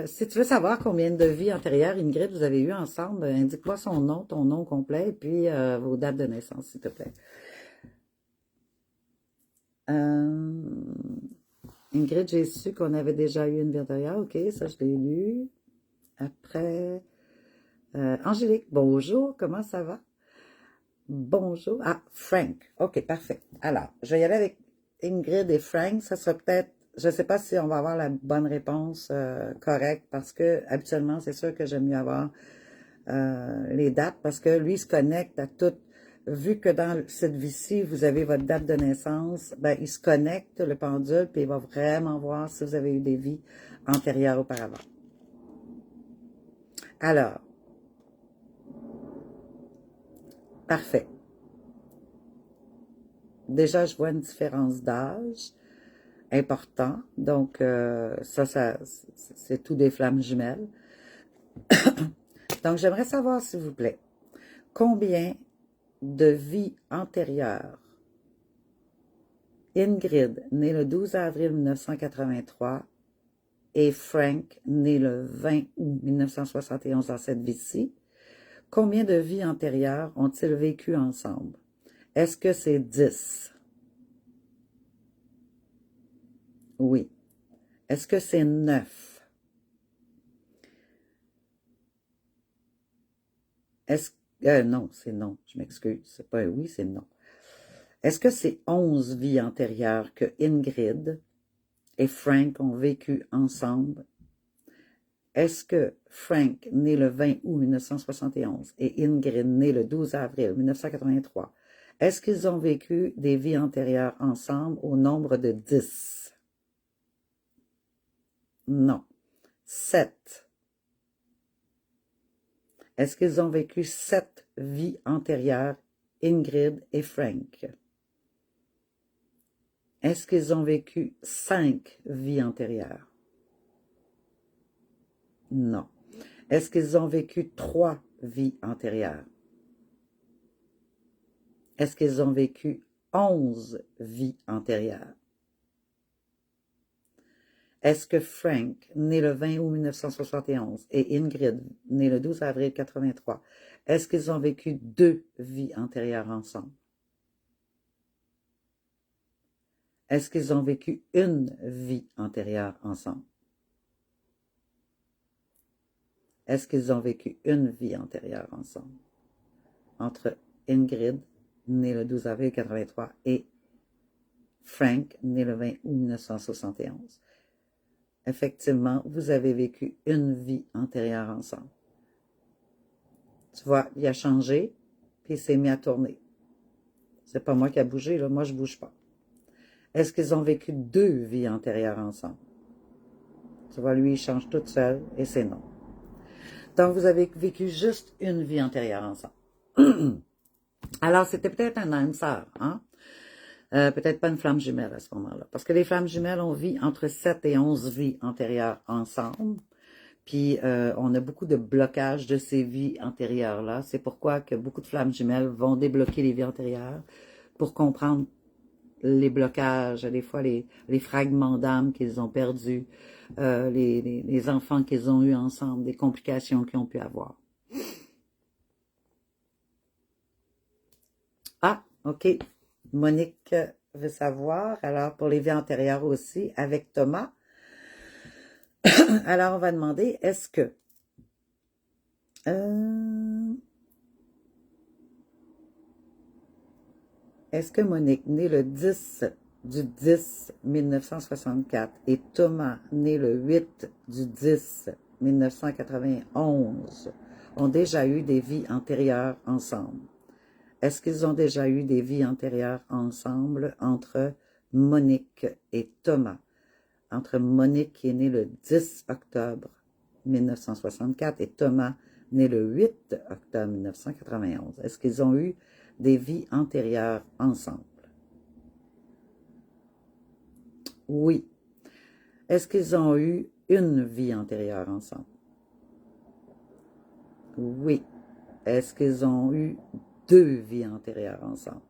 si tu veux savoir combien de vies antérieures, Ingrid, vous avez eues ensemble, indique-moi son nom, ton nom complet, et puis vos dates de naissance, s'il te plaît. Ingrid, j'ai su qu'on avait déjà eu une vie antérieure. OK, ça, je l'ai lu. Après, Angélique, bonjour, comment ça va? Bonjour. Ah, Frank. OK, parfait. Alors, je vais y aller avec Ingrid et Frank. Ça sera peut-être, je ne sais pas si on va avoir la bonne réponse correcte, parce que habituellement, c'est sûr que j'aime mieux avoir les dates, parce que lui, il se connecte à tout. Vu que dans cette vie-ci, vous avez votre date de naissance, ben, il se connecte, le pendule, puis il va vraiment voir si vous avez eu des vies antérieures auparavant. Alors, parfait. Déjà, je vois une différence d'âge important. Donc, ça c'est tout des flammes jumelles. Donc, j'aimerais savoir, s'il vous plaît, combien de vies antérieures Ingrid, née le 12 avril 1983, et Frank, né le 20 août 1971 dans cette vie-ci, combien de vies antérieures ont-ils vécu ensemble? Est-ce que c'est 10? Oui. Est-ce que c'est 9? Est-ce non, c'est non, je m'excuse. C'est pas un oui, c'est non. Est-ce que c'est 11 vies antérieures que Ingrid et Frank ont vécu ensemble? Est-ce que Frank, né le 20 août 1971, et Ingrid, née le 12 avril 1983, est-ce qu'ils ont vécu des vies antérieures ensemble au nombre de 10? Non. 7. Est-ce qu'ils ont vécu 7 vies antérieures, Ingrid et Frank? Est-ce qu'ils ont vécu 5 vies antérieures? Non. Est-ce qu'ils ont vécu 3 vies antérieures? Est-ce qu'ils ont vécu 11 vies antérieures? Est-ce que Frank, né le 20 août 1971, et Ingrid, née le 12 avril 83, est-ce qu'ils ont vécu 2 vies antérieures ensemble? Est-ce qu'ils ont vécu une vie antérieure ensemble? Est-ce qu'ils ont vécu une vie antérieure ensemble? Entre Ingrid, née le 12 avril 83, et Frank, né le 20 août 1971. Effectivement, vous avez vécu une vie antérieure ensemble. Tu vois, il a changé, puis il s'est mis à tourner. C'est pas moi qui a bougé, là. Moi, je bouge pas. Est-ce qu'ils ont vécu 2 vies antérieures ensemble? Tu vois, lui, il change toute seule, et c'est non. Donc, vous avez vécu juste une vie antérieure ensemble. Alors, c'était peut-être un âme sœur, hein? Peut-être pas une flamme jumelle à ce moment-là. Parce que les flammes jumelles ont vécu entre 7 et 11 vies antérieures ensemble. Puis on a beaucoup de blocages de ces vies antérieures-là. C'est pourquoi que beaucoup de flammes jumelles vont débloquer les vies antérieures pour comprendre les blocages, des fois les fragments d'âme qu'ils ont perdus, les enfants qu'ils ont eus ensemble, des complications qu'ils ont pu avoir. Ah, OK. Monique veut savoir. Alors, pour les vies antérieures aussi, avec Thomas. Alors, on va demander, est-ce que Monique, née le 10 du 10 1964, et Thomas, né le 8 du 10 1991, ont déjà eu des vies antérieures ensemble? Est-ce qu'ils ont déjà eu des vies antérieures ensemble entre Monique et Thomas? Entre Monique qui est née le 10 octobre 1964 et Thomas né le 8 octobre 1991. Est-ce qu'ils ont eu des vies antérieures ensemble? Oui. Est-ce qu'ils ont eu une vie antérieure ensemble? Oui. Est-ce qu'ils ont eu 2 vies antérieures ensemble?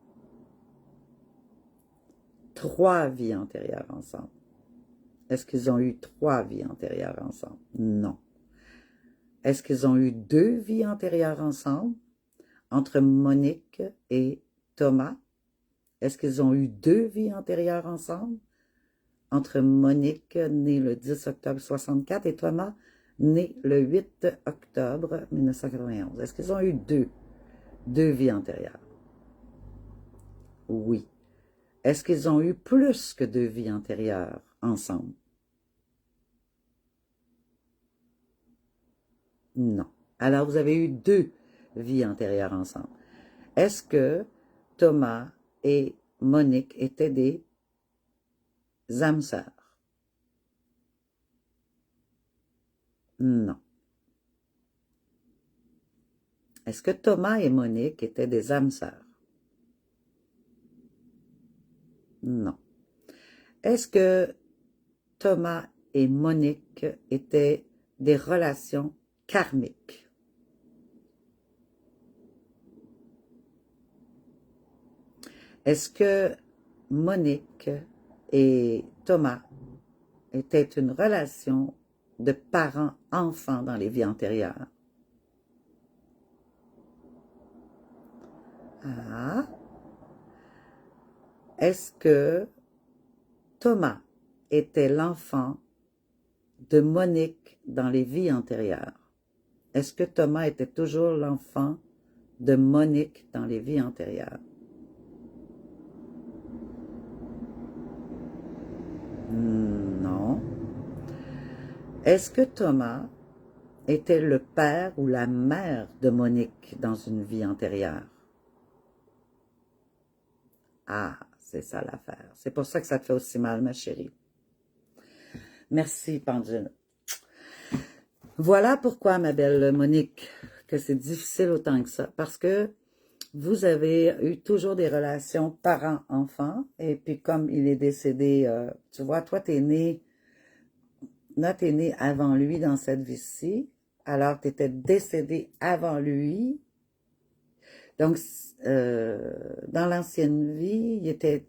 3 vies antérieures ensemble? Est-ce qu'ils ont eu 3 vies antérieures ensemble? Non. Est-ce qu'ils ont eu 2 vies antérieures ensemble? Entre Monique et Thomas? Est-ce qu'ils ont eu 2 vies antérieures ensemble? Entre Monique, née le 10 octobre 64, et Thomas, né le 8 octobre 1991. Est-ce qu'ils ont eu 2 vies antérieures? Oui. Est-ce qu'ils ont eu plus que 2 vies antérieures ensemble? Non. Alors, vous avez eu 2 vies antérieures ensemble. Est-ce que Thomas et Monique étaient des âmes sœurs? Non. Est-ce que Thomas et Monique étaient des âmes sœurs? Non. Est-ce que Thomas et Monique étaient des relations karmiques? Est-ce que Monique et Thomas étaient une relation de parents-enfants dans les vies antérieures? Ah. Est-ce que Thomas était l'enfant de Monique dans les vies antérieures? Est-ce que Thomas était toujours l'enfant de Monique dans les vies antérieures? Non. Est-ce que Thomas était le père ou la mère de Monique dans une vie antérieure? Ah, c'est ça l'affaire. C'est pour ça que ça te fait aussi mal, ma chérie. Merci, pendule. Voilà pourquoi, ma belle Monique, que c'est difficile autant que ça. Parce que vous avez eu toujours des relations parents-enfants. Et puis, comme il est décédé, tu vois, toi, t'es né avant lui dans cette vie-ci. Alors, tu étais décédé avant lui. Donc, dans l'ancienne vie, il était...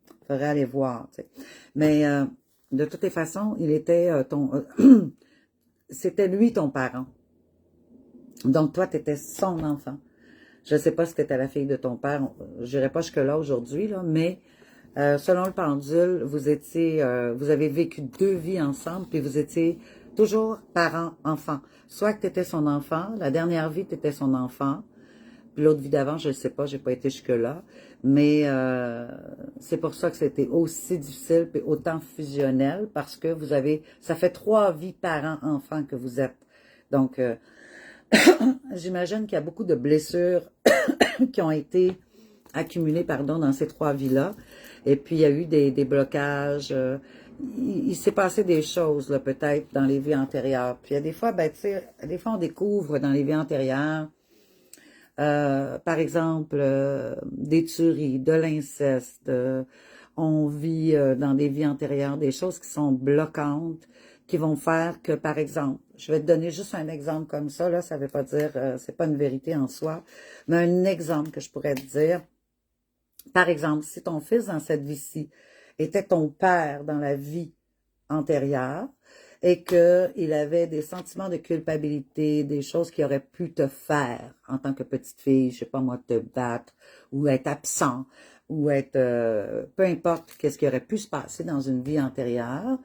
Il faudrait aller voir, tu sais. Mais de toutes les façons, il était c'était lui ton parent. Donc, toi, tu étais son enfant. Je ne sais pas si tu étais la fille de ton père. Je n'irai pas jusque-là aujourd'hui, là, mais selon le pendule, vous avez vécu 2 vies ensemble, puis vous étiez toujours parent-enfant. Soit que tu étais son enfant, la dernière vie, tu étais son enfant, puis l'autre vie d'avant, je ne sais pas, j'ai pas été jusque-là, mais c'est pour ça que c'était aussi difficile, puis autant fusionnel, parce que ça fait 3 vies parent-enfant que vous êtes. Donc, j'imagine qu'il y a beaucoup de blessures qui ont été accumulées, dans ces 3 vies-là. Et puis, il y a eu des blocages. Il s'est passé des choses, là, peut-être, dans les vies antérieures. Puis, il y a des fois, tu sais, des fois, on découvre dans les vies antérieures, par exemple, des tueries, de l'inceste. on vit dans des vies antérieures des choses qui sont bloquantes, qui vont faire que, par exemple, je vais te donner juste un exemple comme ça, là, ça veut pas dire, c'est pas une vérité en soi, mais un exemple que je pourrais te dire. Par exemple, si ton fils dans cette vie-ci était ton père dans la vie antérieure et qu'il avait des sentiments de culpabilité, des choses qu'il aurait pu te faire en tant que petite fille, je sais pas moi, te battre ou être absent ou être, peu importe qu'est-ce qui aurait pu se passer dans une vie antérieure,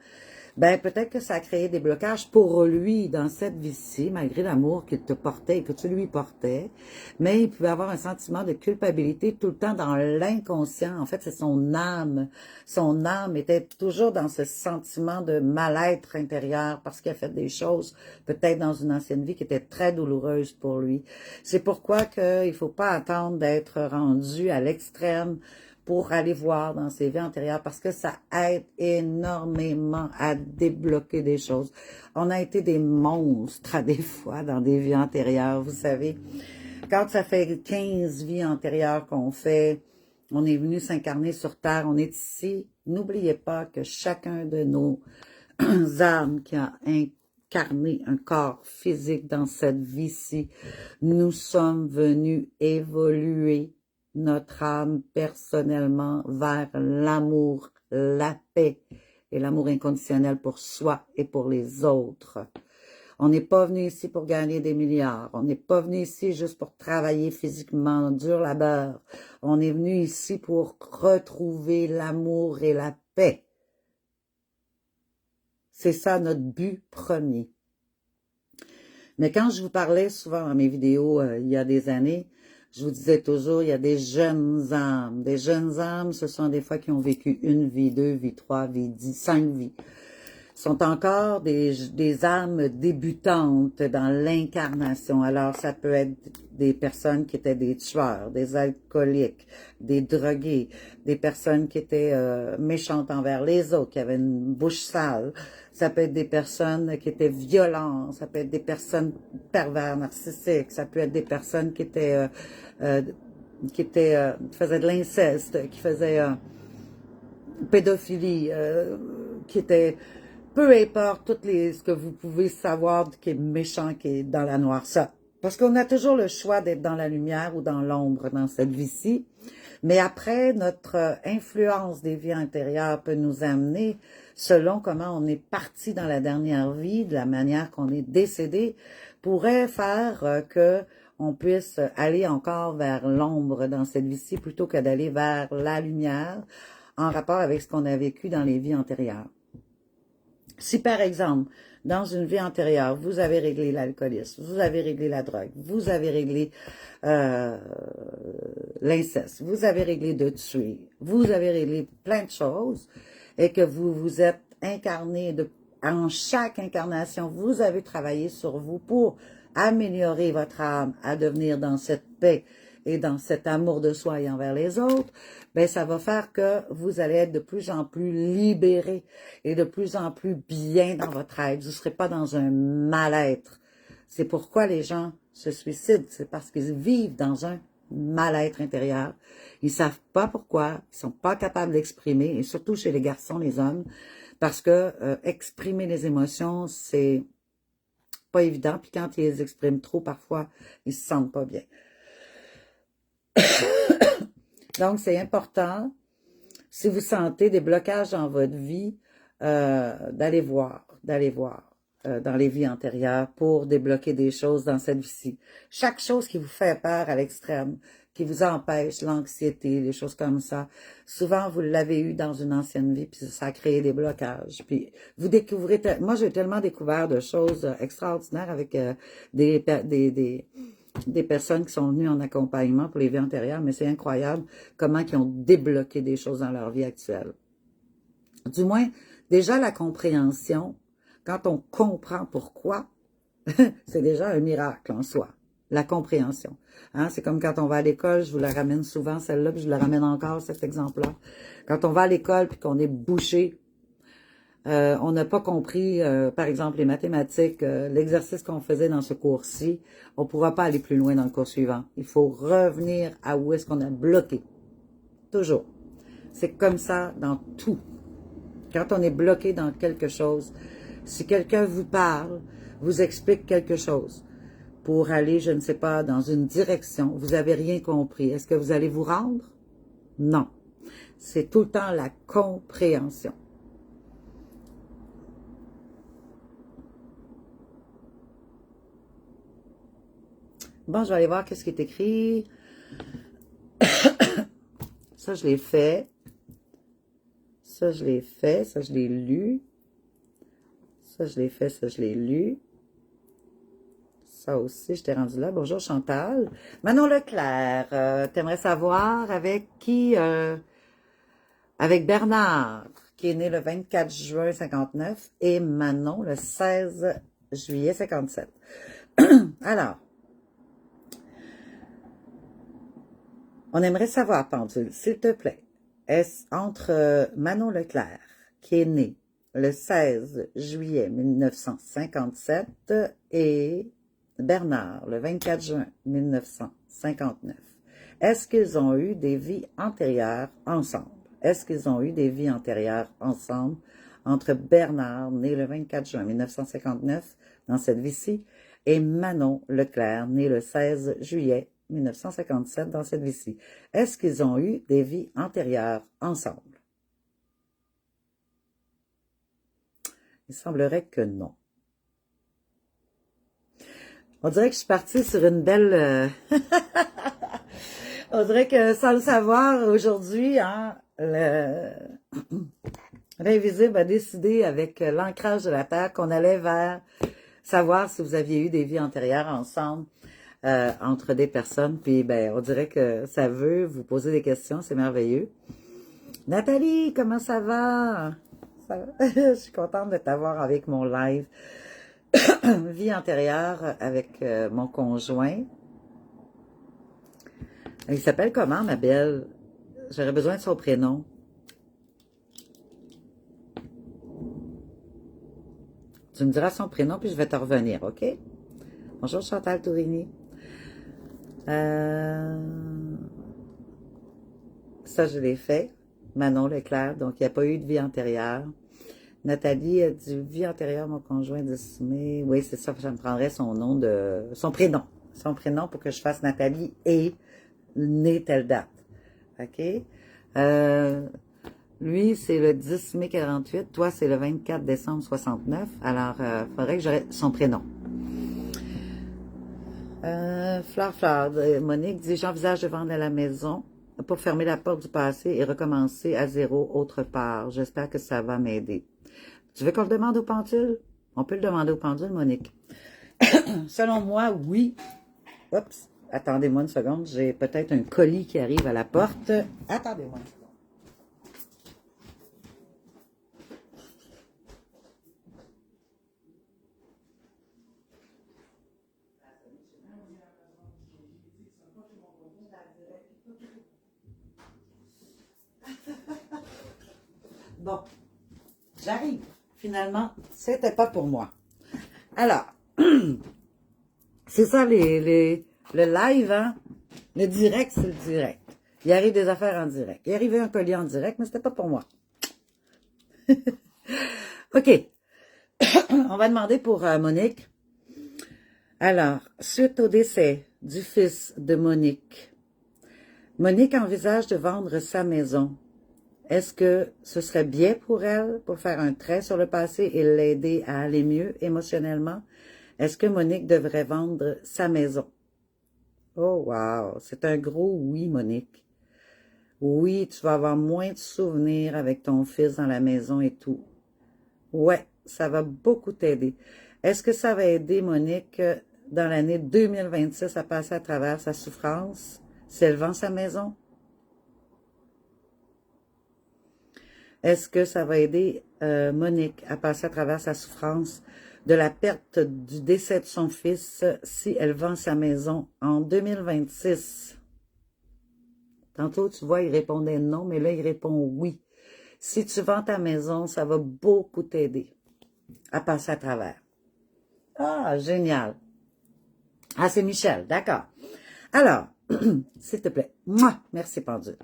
ben peut-être que ça a créé des blocages pour lui dans cette vie-ci, malgré l'amour qu'il te portait et que tu lui portais, mais il pouvait avoir un sentiment de culpabilité tout le temps dans l'inconscient. En fait, c'est son âme. Son âme était toujours dans ce sentiment de mal-être intérieur parce qu'il a fait des choses, peut-être dans une ancienne vie, qui étaient très douloureuses pour lui. C'est pourquoi il faut pas attendre d'être rendu à l'extrême pour aller voir dans ses vies antérieures parce que ça aide énormément à débloquer des choses. On a été des monstres à des fois dans des vies antérieures, vous savez. Quand ça fait 15 vies antérieures qu'on fait, on est venu s'incarner sur Terre, on est ici. N'oubliez pas que chacun de nos âmes qui a incarné un corps physique dans cette vie-ci, nous sommes venus évoluer notre âme personnellement vers l'amour, la paix et l'amour inconditionnel pour soi et pour les autres. On n'est pas venu ici pour gagner des milliards. On n'est pas venu ici juste pour travailler physiquement, dur labeur. On est venu ici pour retrouver l'amour et la paix. C'est ça notre but premier. Mais quand je vous parlais souvent dans mes vidéos il y a des années, je vous disais toujours, il y a des jeunes âmes. Des jeunes âmes, ce sont des fois qui ont vécu une vie, 2 vies, 3 vies, 10, 5 vies. Sont encore des âmes débutantes dans l'incarnation. Alors, ça peut être des personnes qui étaient des tueurs, des alcooliques, des drogués, des personnes qui étaient méchantes envers les autres, qui avaient une bouche sale. Ça peut être des personnes qui étaient violentes, ça peut être des personnes pervers, narcissiques, ça peut être des personnes qui étaient qui faisaient de l'inceste, qui faisaient pédophilie, qui étaient peu importe ce que vous pouvez savoir qui est méchant, qui est dans la noirceur. Parce qu'on a toujours le choix d'être dans la lumière ou dans l'ombre dans cette vie-ci. Mais après, notre influence des vies antérieures peut nous amener, selon comment on est parti dans la dernière vie, de la manière qu'on est décédé, pourrait faire que on puisse aller encore vers l'ombre dans cette vie-ci plutôt que d'aller vers la lumière en rapport avec ce qu'on a vécu dans les vies antérieures. Si, par exemple, dans une vie antérieure, vous avez réglé l'alcoolisme, vous avez réglé la drogue, vous avez réglé l'inceste, vous avez réglé de tuer, vous avez réglé plein de choses, et que vous vous êtes incarné en chaque incarnation, vous avez travaillé sur vous pour améliorer votre âme à devenir dans cette paix et dans cet amour de soi et envers les autres, ben ça va faire que vous allez être de plus en plus libéré et de plus en plus bien dans votre être. Vous ne serez pas dans un mal-être. C'est pourquoi les gens se suicident. C'est parce qu'ils vivent dans un mal-être intérieur. Ils savent pas pourquoi. Ils sont pas capables d'exprimer, et surtout chez les garçons, les hommes, parce que exprimer les émotions, c'est pas évident. Puis quand ils les expriment trop, parfois, ils se sentent pas bien. Donc, c'est important, si vous sentez des blocages dans votre vie, d'aller voir dans les vies antérieures pour débloquer des choses dans cette vie-ci. Chaque chose qui vous fait peur à l'extrême, qui vous empêche, l'anxiété, les choses comme ça, souvent vous l'avez eu dans une ancienne vie, puis ça a créé des blocages. Puis vous découvrez, moi j'ai tellement découvert de choses extraordinaires avec des personnes qui sont venues en accompagnement pour les vies antérieures, mais c'est incroyable comment ils ont débloqué des choses dans leur vie actuelle. Du moins, déjà la compréhension, quand on comprend pourquoi, c'est déjà un miracle en soi, la compréhension. Hein? C'est comme quand on va à l'école, je vous la ramène souvent celle-là, puis je la ramène encore, cet exemple-là. Quand on va à l'école puis qu'on est bouché, on n'a pas compris, par exemple, les mathématiques, l'exercice qu'on faisait dans ce cours-ci, on ne pourra pas aller plus loin dans le cours suivant. Il faut revenir à où est-ce qu'on a bloqué. Toujours. C'est comme ça dans tout. Quand on est bloqué dans quelque chose, si quelqu'un vous parle, vous explique quelque chose pour aller, je ne sais pas, dans une direction, vous n'avez rien compris. Est-ce que vous allez vous rendre? Non. C'est tout le temps la compréhension. Bon, je vais aller voir qu'est-ce qui est écrit. Ça, je l'ai fait. Ça, je l'ai fait. Ça, je l'ai lu. Ça, je l'ai fait. Ça, je l'ai lu. Ça aussi, je t'ai rendu là. Bonjour, Chantal. Manon Leclerc, t'aimerais savoir avec qui? Avec Bernard, qui est né le 24 juin 59, et Manon, le 16 juillet 57. Alors, on aimerait savoir, Pendule, s'il te plaît, est-ce entre Manon Leclerc, qui est née le 16 juillet 1957, et Bernard, le 24 juin 1959, est-ce qu'ils ont eu des vies antérieures ensemble? Est-ce qu'ils ont eu des vies antérieures ensemble entre Bernard, né le 24 juin 1959, dans cette vie-ci, et Manon Leclerc, né le 16 juillet 1957, dans cette vie-ci? Est-ce qu'ils ont eu des vies antérieures ensemble? Il semblerait que non. On dirait que je suis partie sur une belle... On dirait que sans le savoir, aujourd'hui, hein, l'Invisible a décidé avec l'ancrage de la Terre qu'on allait vers savoir si vous aviez eu des vies antérieures ensemble entre des personnes. Puis, ben, on dirait que ça veut vous poser des questions, c'est merveilleux. Nathalie, comment ça va? Ça va? Je suis contente de t'avoir avec mon live. Vie antérieure avec mon conjoint. Il s'appelle comment, ma belle? J'aurais besoin de son prénom. Tu me diras son prénom, puis je vais te revenir, OK? Bonjour, Chantal Tourini. Ça, je l'ai fait. Manon Leclerc, donc il n'y a pas eu de vie antérieure. Nathalie a dit vie antérieure, mon conjoint décimé. Oui, c'est ça, ça me prendrait son nom de... son prénom. Son prénom pour que je fasse Nathalie et né telle date. OK? Lui, c'est le 10 mai 48. Toi, c'est le 24 décembre 69. Alors, faudrait que j'aurais son prénom. Fleur, Monique dit, j'envisage de vendre à la maison pour fermer la porte du passé et recommencer à zéro autre part. J'espère que ça va m'aider. Tu veux qu'on le demande au pendule? On peut le demander au pendule, Monique. Selon moi, oui. Oups, attendez-moi une seconde. J'ai peut-être un colis qui arrive à la porte. Attendez-moi une seconde. Bon, j'arrive. Finalement, c'était pas pour moi. Alors, c'est ça le live, hein? Le direct, c'est le direct. Il arrive des affaires en direct. Il arrivait un colis en direct, mais c'était pas pour moi. OK. On va demander pour Monique. Alors, suite au décès du fils de Monique, Monique envisage de vendre sa maison. Est-ce que ce serait bien pour elle, pour faire un trait sur le passé et l'aider à aller mieux émotionnellement? Est-ce que Monique devrait vendre sa maison? Oh, wow! C'est un gros oui, Monique. Oui, tu vas avoir moins de souvenirs avec ton fils dans la maison et tout. Ouais, ça va beaucoup t'aider. Est-ce que ça va aider Monique dans l'année 2026 à passer à travers sa souffrance si elle vend sa maison? Est-ce que ça va aider Monique à passer à travers sa souffrance de la perte du décès de son fils si elle vend sa maison en 2026? Tantôt, tu vois, il répondait non, mais là, il répond oui. Si tu vends ta maison, ça va beaucoup t'aider à passer à travers. Ah, génial. Ah, c'est Michel, d'accord. Alors, s'il te plaît. Mouah, merci, pendule.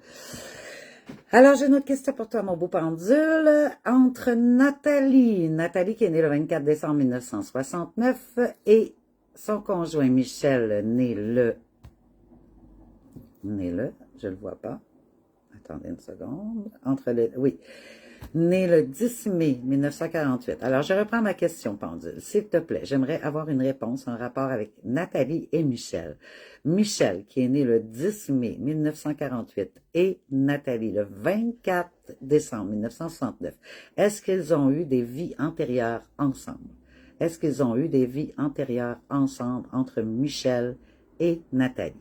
Alors, j'ai une autre question pour toi, mon beau pendule. Entre Nathalie qui est née le 24 décembre 1969, et son conjoint Michel, je le vois pas. Attendez une seconde. Oui, né le 10 mai 1948. Alors, je reprends ma question, pendule. S'il te plaît, j'aimerais avoir une réponse en rapport avec Nathalie et Michel. Michel, qui est né le 10 mai 1948, et Nathalie, le 24 décembre 1969. Est-ce qu'ils ont eu des vies antérieures ensemble? Est-ce qu'ils ont eu des vies antérieures ensemble entre Michel et Nathalie?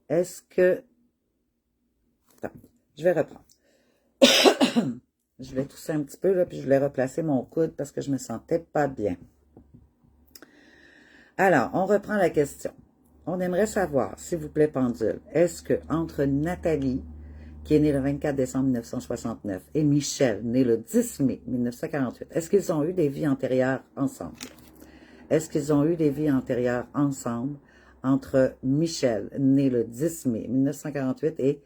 Est-ce que... Attends, je vais reprendre. Je vais tousser un petit peu, là, puis je voulais replacer mon coude parce que je me sentais pas bien. Alors, on reprend la question. On aimerait savoir, s'il vous plaît, pendule, est-ce que entre Nathalie, qui est née le 24 décembre 1969, et Michel, né le 10 mai 1948, est-ce qu'ils ont eu des vies antérieures ensemble? Est-ce qu'ils ont eu des vies antérieures ensemble entre Michel, né le 10 mai 1948, et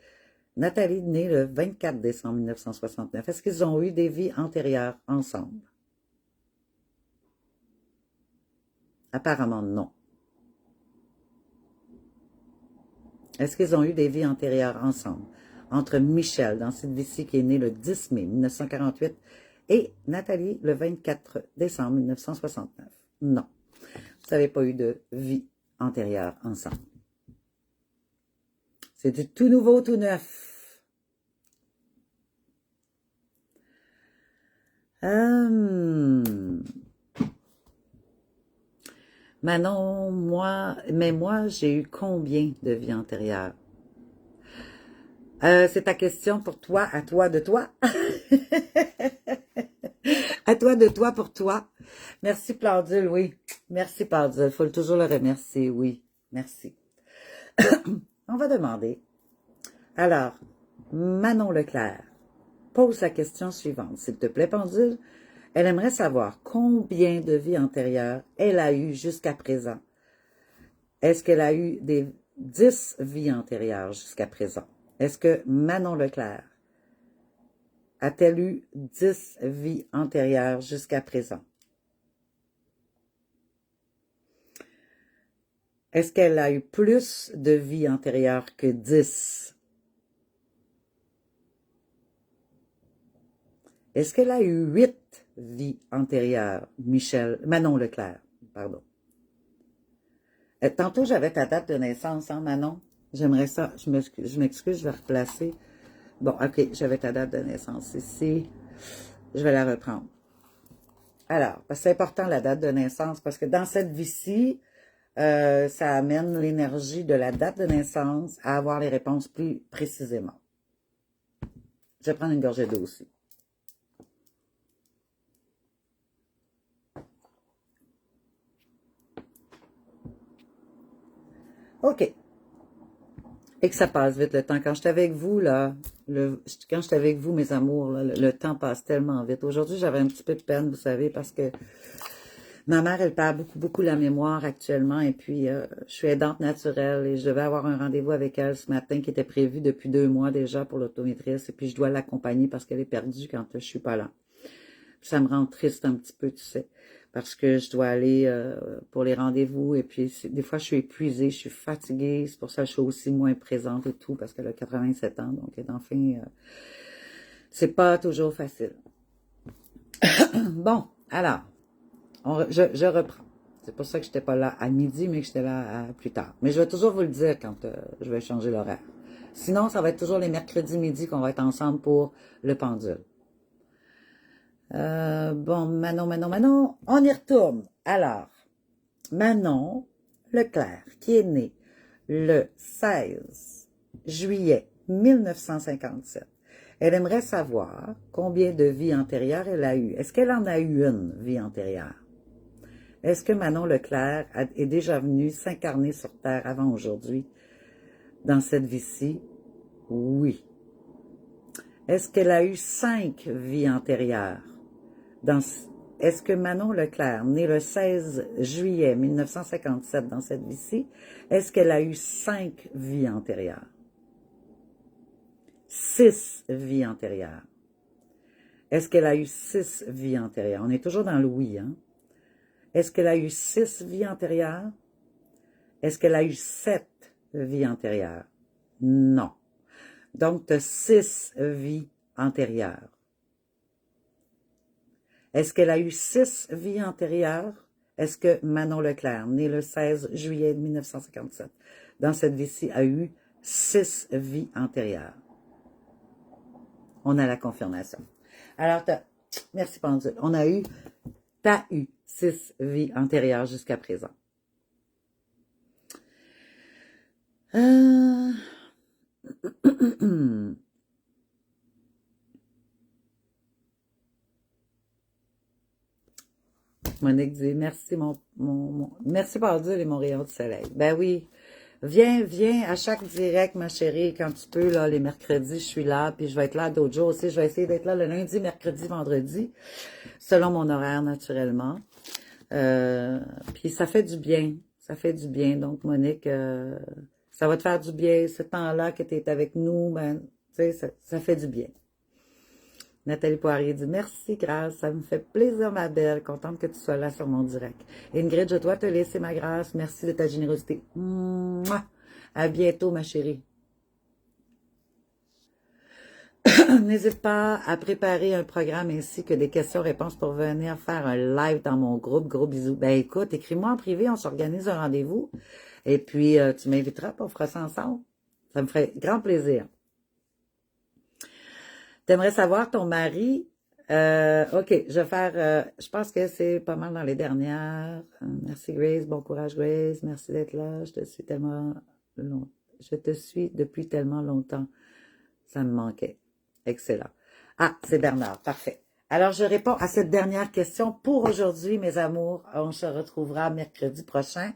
Nathalie, née le 24 décembre 1969. Est-ce qu'ils ont eu des vies antérieures ensemble? Apparemment, non. Est-ce qu'ils ont eu des vies antérieures ensemble? Entre Michel, dans cette vie-ci, qui est née le 10 mai 1948, et Nathalie, le 24 décembre 1969. Non. Vous n'avez pas eu de vie antérieure ensemble. C'est du tout nouveau, tout neuf. Manon, moi, j'ai eu combien de vies antérieures? C'est ta question pour toi, à toi de toi. À toi de toi pour toi. Merci, Pendule, oui. Merci, Pendule. Faut toujours le remercier, oui. Merci. On va demander. Alors, Manon Leclerc pose la question suivante. S'il te plaît, Pendule. Elle aimerait savoir combien de vies antérieures elle a eu jusqu'à présent. Est-ce qu'elle a eu des 10 vies antérieures jusqu'à présent? Est-ce que Manon Leclerc a-t-elle eu 10 vies antérieures jusqu'à présent? Est-ce qu'elle a eu plus de vies antérieures que 10? Est-ce qu'elle a eu 8 vies antérieures, Manon Leclerc, pardon. Tantôt, j'avais ta date de naissance, hein, Manon? J'aimerais ça, je m'excuse, je vais replacer. Bon, ok, j'avais ta date de naissance ici. Je vais la reprendre. Alors, c'est important la date de naissance, parce que dans cette vie-ci, ça amène l'énergie de la date de naissance à avoir les réponses plus précisément. Je vais prendre une gorgée d'eau aussi. OK. Et que ça passe vite le temps. Quand je suis avec vous, là, quand je suis avec vous, mes amours, là, le temps passe tellement vite. Aujourd'hui, j'avais un petit peu de peine, vous savez, parce que ma mère, elle perd beaucoup la mémoire actuellement, et puis je suis aidante naturelle, et je devais avoir un rendez-vous avec elle ce matin qui était prévu depuis 2 mois déjà pour l'optométriste, et puis je dois l'accompagner parce qu'elle est perdue quand je suis pas là. Ça me rend triste un petit peu, tu sais, parce que je dois aller pour les rendez-vous, et puis des fois je suis épuisée, je suis fatiguée, c'est pour ça que je suis aussi moins présente et tout, parce qu'elle a 87 ans, donc enfin, c'est pas toujours facile. Bon, alors, je reprends. C'est pour ça que je n'étais pas là à midi, mais que j'étais là plus tard. Mais je vais toujours vous le dire quand je vais changer l'horaire. Sinon, ça va être toujours les mercredis midi qu'on va être ensemble pour le pendule. Bon, Manon, on y retourne. Alors, Manon Leclerc, qui est née le 16 juillet 1957. Elle aimerait savoir combien de vies antérieures elle a eu. Est-ce qu'elle en a eu une vie antérieure? Est-ce que Manon Leclerc est déjà venue s'incarner sur Terre avant aujourd'hui, dans cette vie-ci? Oui. Est-ce qu'elle a eu 5 vies antérieures? est-ce que Manon Leclerc, née le 16 juillet 1957 dans cette vie-ci, est-ce qu'elle a eu 5 vies antérieures? 6 vies antérieures. Est-ce qu'elle a eu 6 vies antérieures? On est toujours dans le oui, hein? Est-ce qu'elle a eu 6 vies antérieures? Est-ce qu'elle a eu 7 vies antérieures? Non. Donc, tu as 6 vies antérieures. Est-ce qu'elle a eu 6 vies antérieures? Est-ce que Manon Leclerc, née le 16 juillet 1957, dans cette vie-ci, a eu 6 vies antérieures? On a la confirmation. Alors, merci Pendule. T'as eu 6 vies antérieures jusqu'à présent. Monique dit, merci merci Pendule et mon rayon du soleil. Ben oui, viens à chaque direct, ma chérie, quand tu peux, là, les mercredis, je suis là, puis je vais être là d'autres jours aussi. Je vais essayer d'être là le lundi, mercredi, vendredi, selon mon horaire, naturellement. Puis ça fait du bien. Ça fait du bien. Donc, Monique, ça va te faire du bien. Ce temps-là que tu es avec nous, ben, tu sais, ça fait du bien. Nathalie Poirier dit, merci, grâce, ça me fait plaisir, ma belle, contente que tu sois là sur mon direct. Ingrid, je dois te laisser, ma grâce, merci de ta générosité. Mouah! À bientôt, ma chérie. N'hésite pas à préparer un programme ainsi que des questions-réponses pour venir faire un live dans mon groupe. Gros bisous. Ben écoute, écris-moi en privé, on s'organise un rendez-vous. Et puis, tu m'inviteras, puis on fera ça ensemble. Ça me ferait grand plaisir. T'aimerais savoir ton mari? OK, je vais faire, je pense que c'est pas mal dans les dernières. Merci Grace, bon courage Grace, merci d'être là. Je te suis depuis tellement longtemps. Ça me manquait. Excellent. Ah, c'est Bernard, parfait. Alors, je réponds à cette dernière question pour aujourd'hui, mes amours. On se retrouvera mercredi prochain.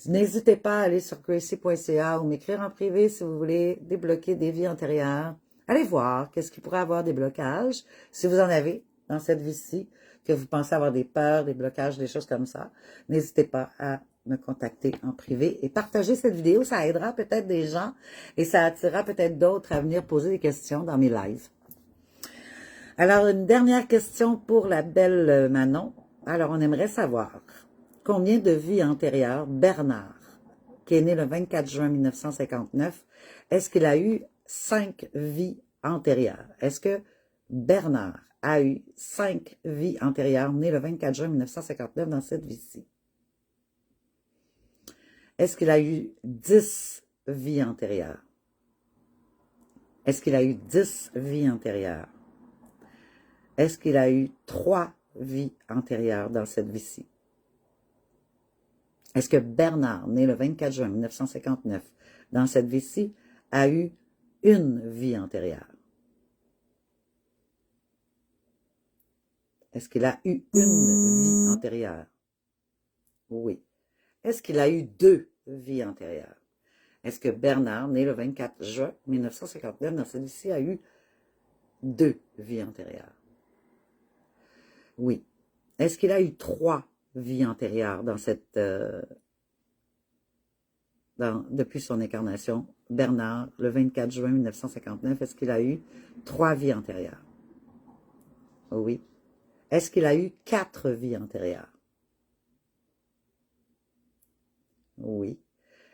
N'hésitez pas à aller sur gracie.ca ou m'écrire en privé si vous voulez débloquer des vies antérieures. Allez voir qu'est-ce qui pourrait avoir des blocages, si vous en avez dans cette vie-ci, que vous pensez avoir des peurs, des blocages, des choses comme ça. N'hésitez pas à me contacter en privé et partager cette vidéo. Ça aidera peut-être des gens et ça attirera peut-être d'autres à venir poser des questions dans mes lives. Alors, une dernière question pour la belle Manon. Alors, on aimerait savoir combien de vies antérieures Bernard, qui est né le 24 juin 1959, est-ce qu'il a eu 5 vies antérieures? Est-ce que Bernard a eu 5 vies antérieures, né le 24 juin 1959 dans cette vie-ci? Est-ce qu'il a eu 10 vies antérieures? Est-ce qu'il a eu 10 vies antérieures? Est-ce qu'il a eu 3 vies antérieures dans cette vie-ci? Est-ce que Bernard, né le 24 juin 1959, dans cette vie-ci, a eu une vie antérieure? Est-ce qu'il a eu une vie antérieure? Oui. Est-ce qu'il a eu 2 vies antérieures? Est-ce que Bernard, né le 24 juin 1959, dans cette vie-ci, a eu 2 vies antérieures? Oui. Est-ce qu'il a eu 3 vies antérieures dans depuis son incarnation? Bernard, le 24 juin 1959, est-ce qu'il a eu 3 vies antérieures? Oui. Est-ce qu'il a eu 4 vies antérieures? Oui.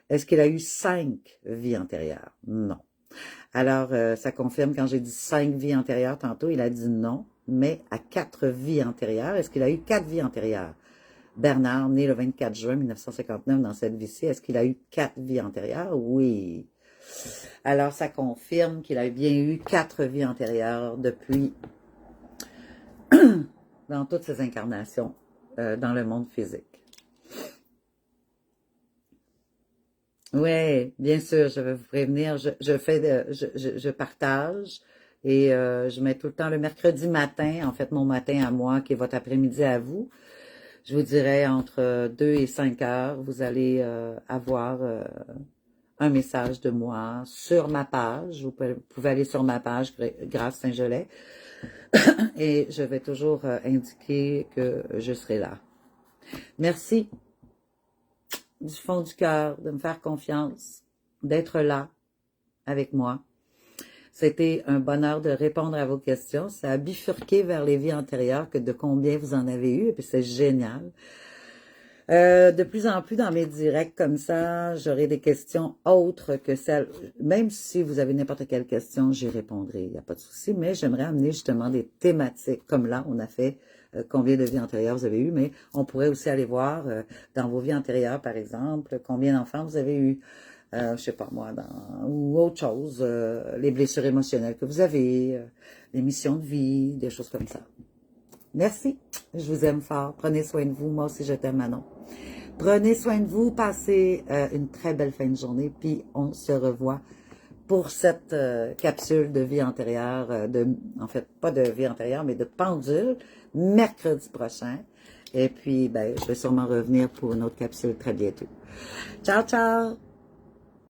Est-ce qu'il a eu 5 vies antérieures? Non. Alors, ça confirme quand j'ai dit 5 vies antérieures tantôt, il a dit non, mais à 4 vies antérieures. Est-ce qu'il a eu 4 vies antérieures? Bernard, né le 24 juin 1959 dans cette vie-ci, est-ce qu'il a eu 4 vies antérieures? Oui. Alors, ça confirme qu'il a bien eu 4 vies antérieures depuis, dans toutes ses incarnations, dans le monde physique. Oui, bien sûr, je vais vous prévenir. Je partage et je mets tout le temps le mercredi matin, en fait mon matin à moi, qui est votre après-midi à vous. Je vous dirais entre 2 et 5 heures, vous allez avoir un message de moi sur ma page. Vous pouvez aller sur ma page, Grâce Saint-Gelais. Et je vais toujours indiquer que je serai là. Merci du fond du cœur de me faire confiance, d'être là avec moi. C'était un bonheur de répondre à vos questions. Ça a bifurqué vers les vies antérieures que de combien vous en avez eu, et puis c'est génial. De plus en plus dans mes directs comme ça, j'aurai des questions autres que celles, même si vous avez n'importe quelle question, j'y répondrai, il n'y a pas de souci, mais j'aimerais amener justement des thématiques, comme là, on a fait combien de vies antérieures vous avez eu, mais on pourrait aussi aller voir dans vos vies antérieures, par exemple, combien d'enfants vous avez eu, je sais pas moi, ou autre chose, les blessures émotionnelles que vous avez, les missions de vie, des choses comme ça. Merci, je vous aime fort, prenez soin de vous, moi aussi je t'aime Manon. Prenez soin de vous, passez une très belle fin de journée, puis on se revoit pour cette capsule de vie antérieure, en fait, pas de vie antérieure, mais de pendule, mercredi prochain. Et puis, ben, je vais sûrement revenir pour une autre capsule très bientôt. Ciao, ciao!